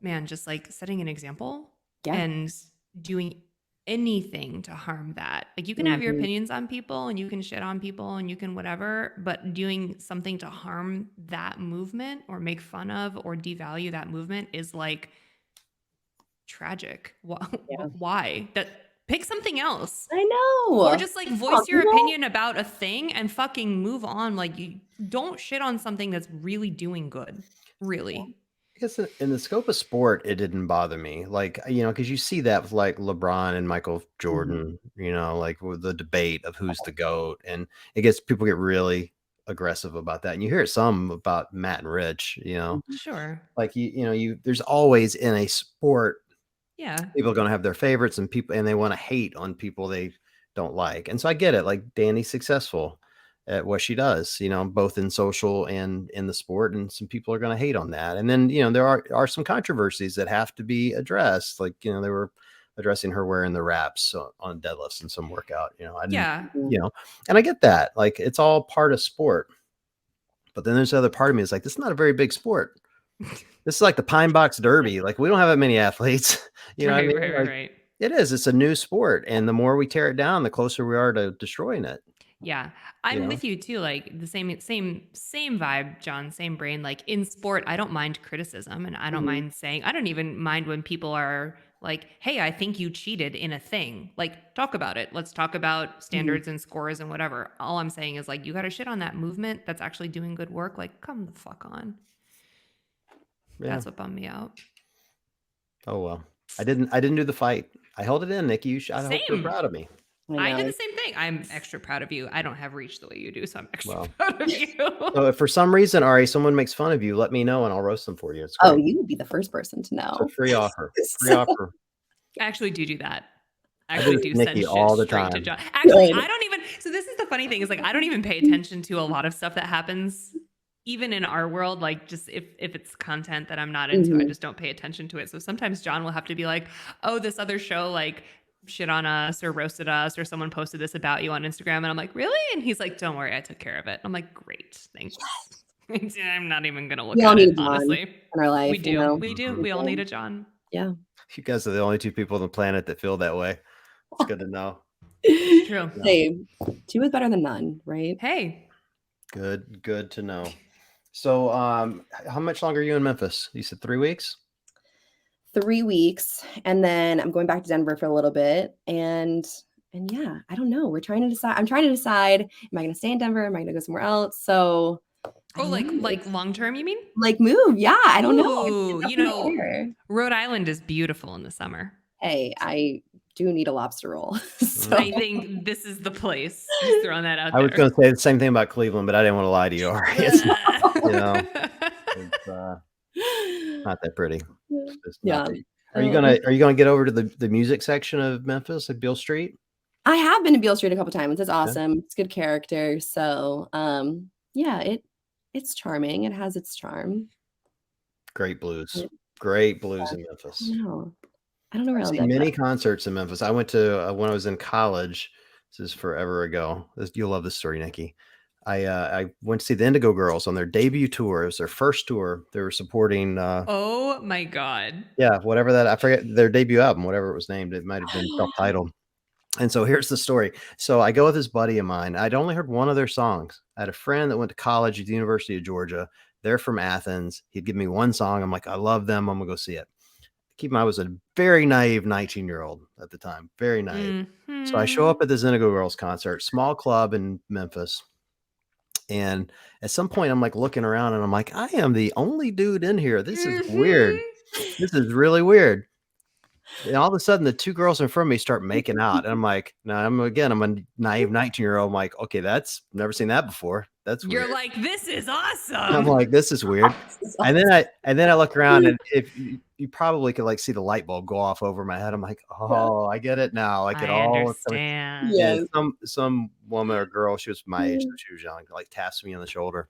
man, just like setting an example Yeah. and doing anything to harm that. Like you can have your Mhm. opinions on people and you can shit on people and you can whatever, but doing something to harm that movement or make fun of or devalue that movement is like tragic. Yeah. Why? That pick something else. I know. Or just like voice your You know? opinion about a thing and fucking move on. Like you don't shit on something that's really doing good. Really. I guess in the scope of sport, it didn't bother me. Like, because you see that with like LeBron and Michael Jordan, like with the debate of who's the GOAT. And people get really aggressive about that. And you hear some about Matt and Rich, Sure. like, there's always in a sport, Yeah. people are going to have their favorites and they want to hate on people they don't like. And so I get it. Like Danny's successful at what she does, both in social and in the sport. And some people are going to hate on that. And then, there are some controversies that have to be addressed. Like, they were addressing her wearing the wraps on deadlifts in some workout, I didn't, Yeah. and I get that. Like, it's all part of sport. But then there's the other part of me is like, this is not a very big sport. This is like the Pine Box Derby. Like, we don't have that many athletes. Right. It is. It's a new sport. And the more we tear it down, the closer we are to destroying it. Yeah. I'm with you too. Like the same vibe, John, same brain. Like in sport, I don't mind criticism and I don't mind saying, I don't even mind when people are like, hey, I think you cheated in a thing. Like, talk about it. Let's talk about standards and scores and whatever. All I'm saying is like, you got to shit on that movement that's actually doing good work. Like, come the fuck on. Yeah. That's what bummed me out. Oh, well, I didn't do the fight. I held it in, Nikki. I hope you're proud of me. I did the same thing. I'm extra proud of you. I don't have reach the way you do, so I'm extra proud of you. So if for some reason, Ari, someone makes fun of you, let me know and I'll roast them for you. Oh, you would be the first person to know. It's a free offer. Free offer. I actually do that. I actually do Nikki send shit all the straight time. to John. Actually, I don't even. So this is the funny thing is like I don't even pay attention to a lot of stuff that happens, even in our world. Like just if it's content that I'm not into, I just don't pay attention to it. So sometimes John will have to be like, "Oh, this other show like shit on us or roasted us or someone posted this about you on Instagram," and I'm like, "Really?" And he's like, "Don't worry, I took care of it." I'm like, "Great, thanks." I'm not even gonna look at it honestly. In our life, we do. We all need a John. Yeah. You guys are the only two people on the planet that feel that way. It's good to know. It's true. Hey, two is better than none, right? Hey. Good to know. So, how much longer are you in Memphis? You said 3 weeks? 3 weeks. And then I'm going back to Denver for a little bit. And yeah, I don't know. I'm trying to decide, am I going to stay in Denver? Am I going to go somewhere else? So. Oh, like long term, you mean? Like move. Yeah. I don't know. Ooh, Rhode Island is beautiful in the summer. Hey, I do need a lobster roll. So. I think this is the place. Just throwing that out there. I was going to say the same thing about Cleveland, but I didn't want to lie to you. All right. It's not that pretty. Yeah. Are you gonna get over to the music section of Memphis at Beale Street? I have been to Beale Street a couple times. It's awesome. Yeah. It's good character. So yeah, it's charming. It has its charm. Great blues. In Memphis. No. I don't know where I've seen many concerts in Memphis. I went to when I was in college. This is forever ago. You'll love this story, Nikki. I went to see the Indigo Girls on their debut tour. It was their first tour. They were supporting Oh my God. whatever that, I forget their debut album, whatever it was named. It might have been self-titled. And so here's the story. So I go with this buddy of mine. I'd only heard one of their songs. I had a friend that went to college at the University of Georgia. They're from Athens. He'd give me one song. I'm like, I love them. I'm gonna go see it. Keep in mind, I was a very naive 19-year-old at the time. Very naive. So I show up at this Indigo Girls concert, small club in Memphis. And at some point, I'm like looking around and I'm like, I am the only dude in here. This is weird. This is really weird. And all of a sudden, the two girls in front of me start making out. And I'm like, no, I'm a naive 19-year-old. I'm like, okay, that's never seen that before. That's weird. You're like, this is awesome. I'm like, this is weird. And then I look around, and if you probably could like see the light bulb go off over my head. I'm like, oh, I get it now. Like it I all. understand. Yes. Some woman or girl, she was my age, so she was young, like taps me on the shoulder.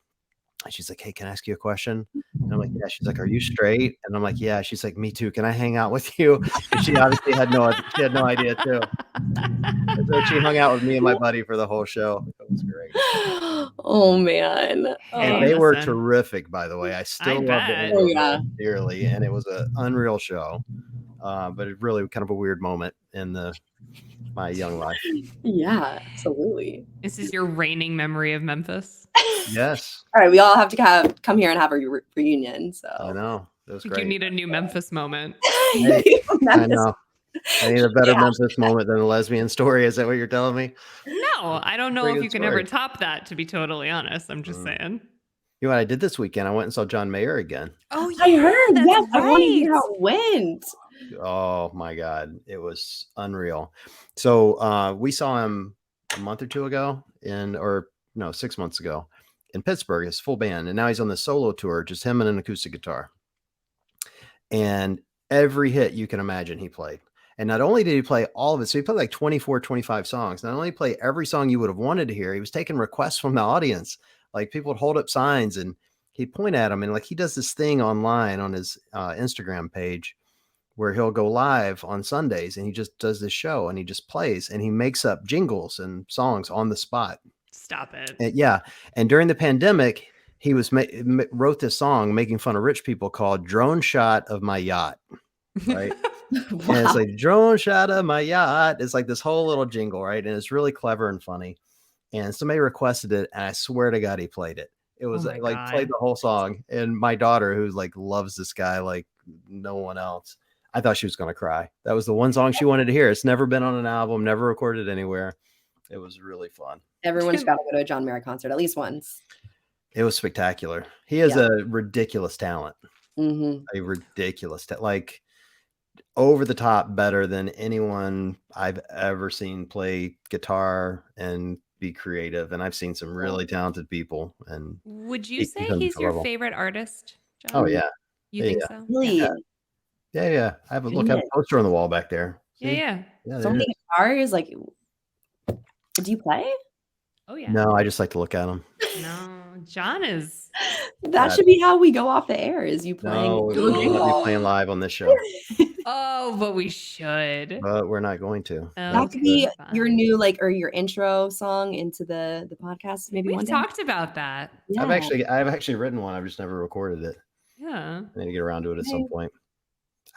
And she's like, hey, can I ask you a question? And I'm like, yeah. She's like, are you straight? And I'm like, yeah. She's like, me too. Can I hang out with you? And she obviously had no idea too. And so she hung out with me and my buddy for the whole show. It was great. Oh man. And they were terrific, by the way. I still love bet. them dearly. And it was an unreal show. But it really kind of a weird moment in my young life. Yeah, absolutely. This is your reigning memory of Memphis. Yes. All right, we all have to come here and have a reunion. So I know. That was great. You need a new Memphis moment. I know. I need a better Memphis moment than a lesbian story. Is that what you're telling me? No, I don't know Pretty if good you can ever top that, to be totally honest. I'm just saying. You know what I did this weekend? I went and saw John Mayer again. Oh, yeah. I heard. That's Yes, I want to right. hear how it went. Oh my God. It was unreal. So we saw him a month or two ago 6 months ago in Pittsburgh, his full band. And now he's on the solo tour, just him and an acoustic guitar. And every hit you can imagine he played. And not only did he play all of it, so he played like 24, 25 songs. Not only play every song you would have wanted to hear, he was taking requests from the audience. Like people would hold up signs and he'd point at them. And like he does this thing online on his Instagram page where he'll go live on Sundays and he just does this show and he just plays and he makes up jingles and songs on the spot. Stop it. And, and during the pandemic, he wrote this song making fun of rich people called Drone Shot of My Yacht. Right. Wow. And it's like drone shot of my yacht. It's like this whole little jingle, right? And it's really clever and funny. And somebody requested it, and I swear to God, he played it. It was played the whole song. And my daughter, who like loves this guy like no one else, I thought she was going to cry. That was the one song she wanted to hear. It's never been on an album, never recorded anywhere. It was really fun. Everyone's got to go to a John Mayer concert at least once. It was spectacular. He has a ridiculous talent. A ridiculous like over the top better than anyone I've ever seen play guitar and be creative. And I've seen some really talented people. And would you say he's your favorite artist, John? Oh yeah. You think so? Really? Yeah. I have a poster on the wall back there. See? Yeah. So many guitars, like, do you play? Oh yeah. No, I just like to look at them. No, John is. That should be how we go off the air. Is you playing? No, we'll be playing live on this show. Oh, but we should. But we're not going to. That could be your new or your intro song into the podcast. Maybe we talked about that. Yeah. I've actually written one. I've just never recorded it. Yeah. I need to get around to it at some point.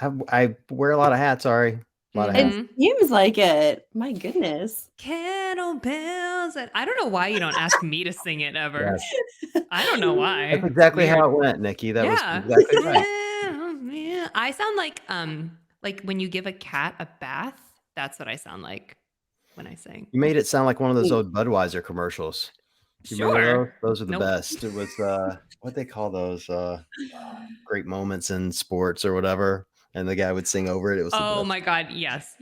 I wear a lot of hats, Ari. A lot of hats. It seems like it. My goodness. Kettlebells. I don't know why you don't ask me to sing it ever. Yes. I don't know why. That's exactly how it went, Nikki. That was exactly right. I sound like when you give a cat a bath. That's what I sound like when I sing. You made it sound like one of those old Budweiser commercials. Sure. Those are the best. It was what they call those great moments in sports or whatever. And the guy would sing over it. It was oh my God. Yes.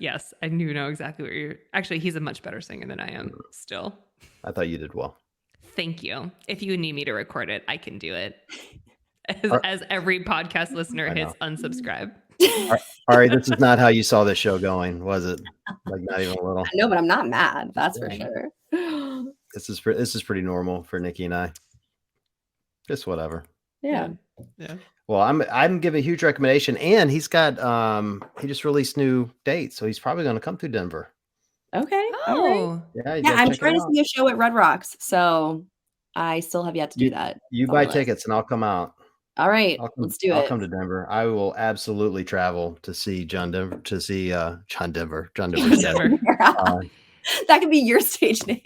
I do know exactly what you're actually. He's a much better singer than I am still. I thought you did well. Thank you. If you need me to record it, I can do it. As every podcast listener hits unsubscribe. Ari, this is not how you saw this show going, was it? Like not even a little. No, but I'm not mad. That's for sure. This is pretty normal for Nikki and I. Just whatever. Yeah. Well, I'm giving a huge recommendation, and he's got he just released new dates, so he's probably going to come through Denver. Okay. Oh, yeah. I'm trying to see a show at Red Rocks, so I still have yet to do that. You It's on buy my list. tickets and I'll come out. All right, let's do I'll it. come to Denver. I will absolutely travel to see John Denver, John Denver. John Denver's dead. That could be your stage name.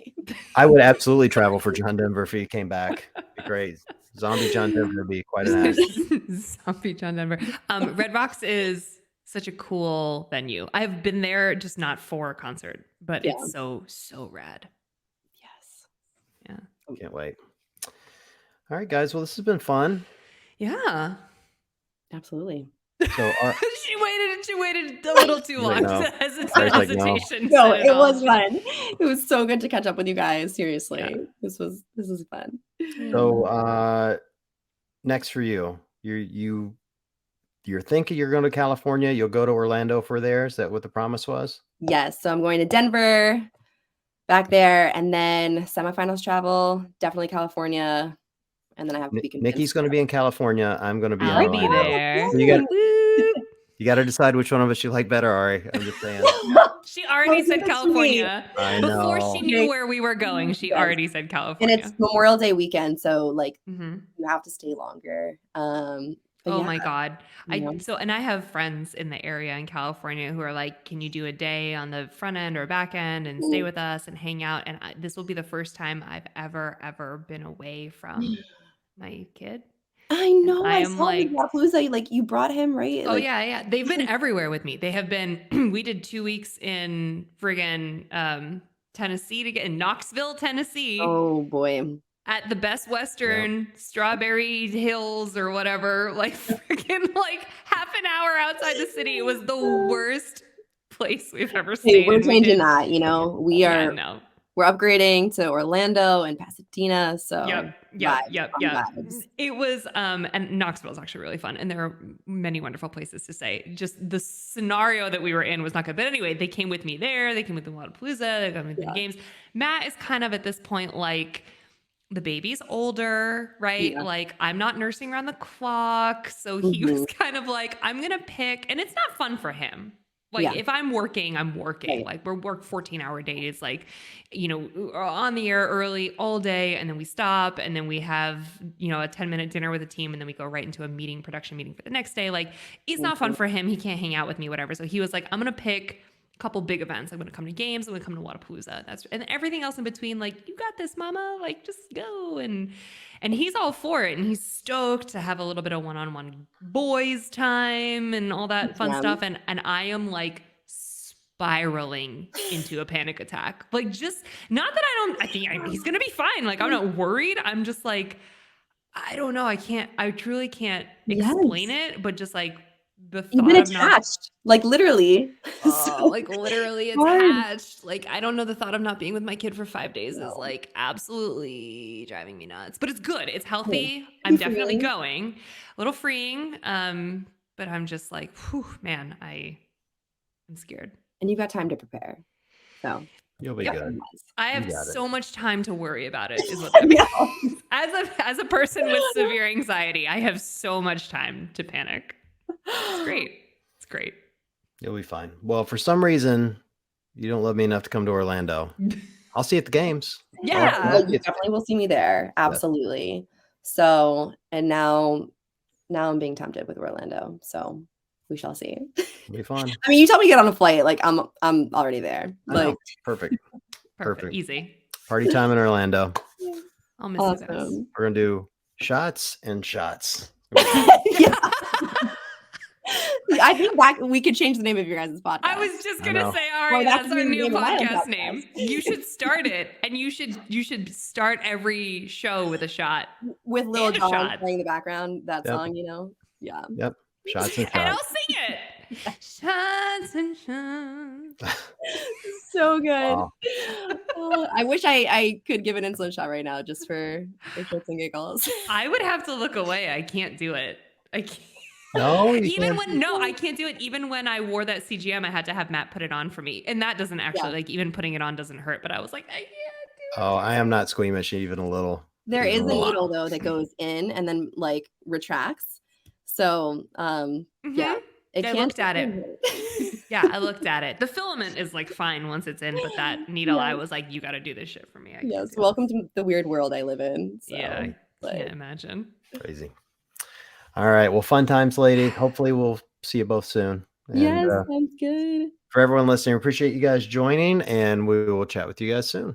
I would absolutely travel for John Denver if he came back. It'd be great. Zombie John Denver would be quite an act. Zombie John Denver. Red Rocks is such a cool venue. I've been there, just not for a concert, but it's so rad. Yes. Yeah. Can't wait. All right, guys. Well, this has been fun. Yeah. Absolutely. So she waited a little too long. Hesitation. No, it was fun. It was so good to catch up with you guys. Seriously, this was fun. So next for you, you're thinking you're going to California. You'll go to Orlando for there. Is that what the promise was? Yes. So I'm going to Denver, back there, and then semifinals travel. Definitely California. And then I have to be convinced. Nikki's going to be in California. I'm going to be in Orlando. Orlando. There. So you got to decide which one of us you like better, Ari. I'm just saying. She already said California. I know. Before she knew where we were going, she already said California. And it's Memorial Day weekend, so like you have to stay longer. My God. And I have friends in the area in California who are like, can you do a day on the front end or back end and stay with us and hang out? And this will be the first time I've ever been away from my kid. I know. I saw like Wapalooza, like you brought him, right? Oh, yeah. They've been everywhere with me. They have been, we did 2 weeks in friggin' Tennessee in Knoxville, Tennessee. Oh boy. At the Best Western, Strawberry Hills or whatever, like freaking like half an hour outside the city. It was the worst place we've ever stayed. We're changing that, we're upgrading to Orlando and Pasadena. So yep. It was and Knoxville is actually really fun, and there are many wonderful places to stay. Just the scenario that we were in was not good. But anyway, they came with me there. They came with the Wapalooza. They came with the games. Matt is kind of at this point like, the baby's older, right? Yeah. Like I'm not nursing around the clock. So he was kind of like, I'm going to pick, and it's not fun for him. Like if I'm working, I'm working. Right. Like we're 14-hour days, like, on the air early all day. And then we stop and then we have, a 10-minute dinner with the team. And then we go right into a production meeting for the next day. Like it's not fun for him. He can't hang out with me, whatever. So he was like, I'm going to pick couple big events. I'm going to come to games. I'm going to come to Wapalooza. And everything else in between, like, you got this, mama, like, just go. And he's all for it. And he's stoked to have a little bit of one-on-one boys time and all that fun stuff. And I am like spiraling into a panic attack. Like just not that I think he's going to be fine. Like I'm not worried. I'm just like, I don't know. I truly can't explain it, but just like, You've been attached, like literally. Like literally attached. Like I don't know. The thought of not being with my kid for 5 days is like absolutely driving me nuts. But it's good. It's healthy. I'm definitely going. A little freeing. But I'm just like, whew, man, I'm scared. And you got time to prepare. So you'll be good. I have so much time to worry about it. Is what that means. As a person with severe anxiety, I have so much time to panic. It's great. You'll be fine. Well, for some reason, you don't love me enough to come to Orlando. I'll see you at the games. Yeah. You definitely will see me there. Absolutely. Yeah. So, and now I'm being tempted with Orlando. So we shall see. It'll be fun. I mean, you tell me to get on a flight. Like I'm already there. Like perfect. Easy. Party time in Orlando. I'll miss you guys. We're going to do shots and shots. Yeah. I think that we could change the name of your guys' podcast. I was just gonna say, Ari, that's our new podcast name. You should start it, and you should start every show with a shot with Lil Jon playing in the background. That song, yeah. Yep. Shots and shots. And I'll sing it. Shots and shots. So good. I wish I could give an insulin shot right now, just for shits and giggles. I would have to look away. I can't do it. I can't. No, I can't do it. Even when I wore that CGM, I had to have Matt put it on for me. And that doesn't actually, like, even putting it on doesn't hurt. But I was like, I can't do it. Oh, I am not squeamish even a little. There is a needle, though, that goes in and then, like, retracts. So, yeah. I looked at it. Yeah, I looked at it. The filament is, like, fine once it's in. But that needle, I was like, you got to do this shit for me. can't Yes, do welcome this. to the weird world I live in. So, Yeah, I but can't imagine. Crazy. All right. Well, fun times, ladies. Hopefully we'll see you both soon. And yes, sounds good. for everyone listening, appreciate you guys joining, and we will chat with you guys soon.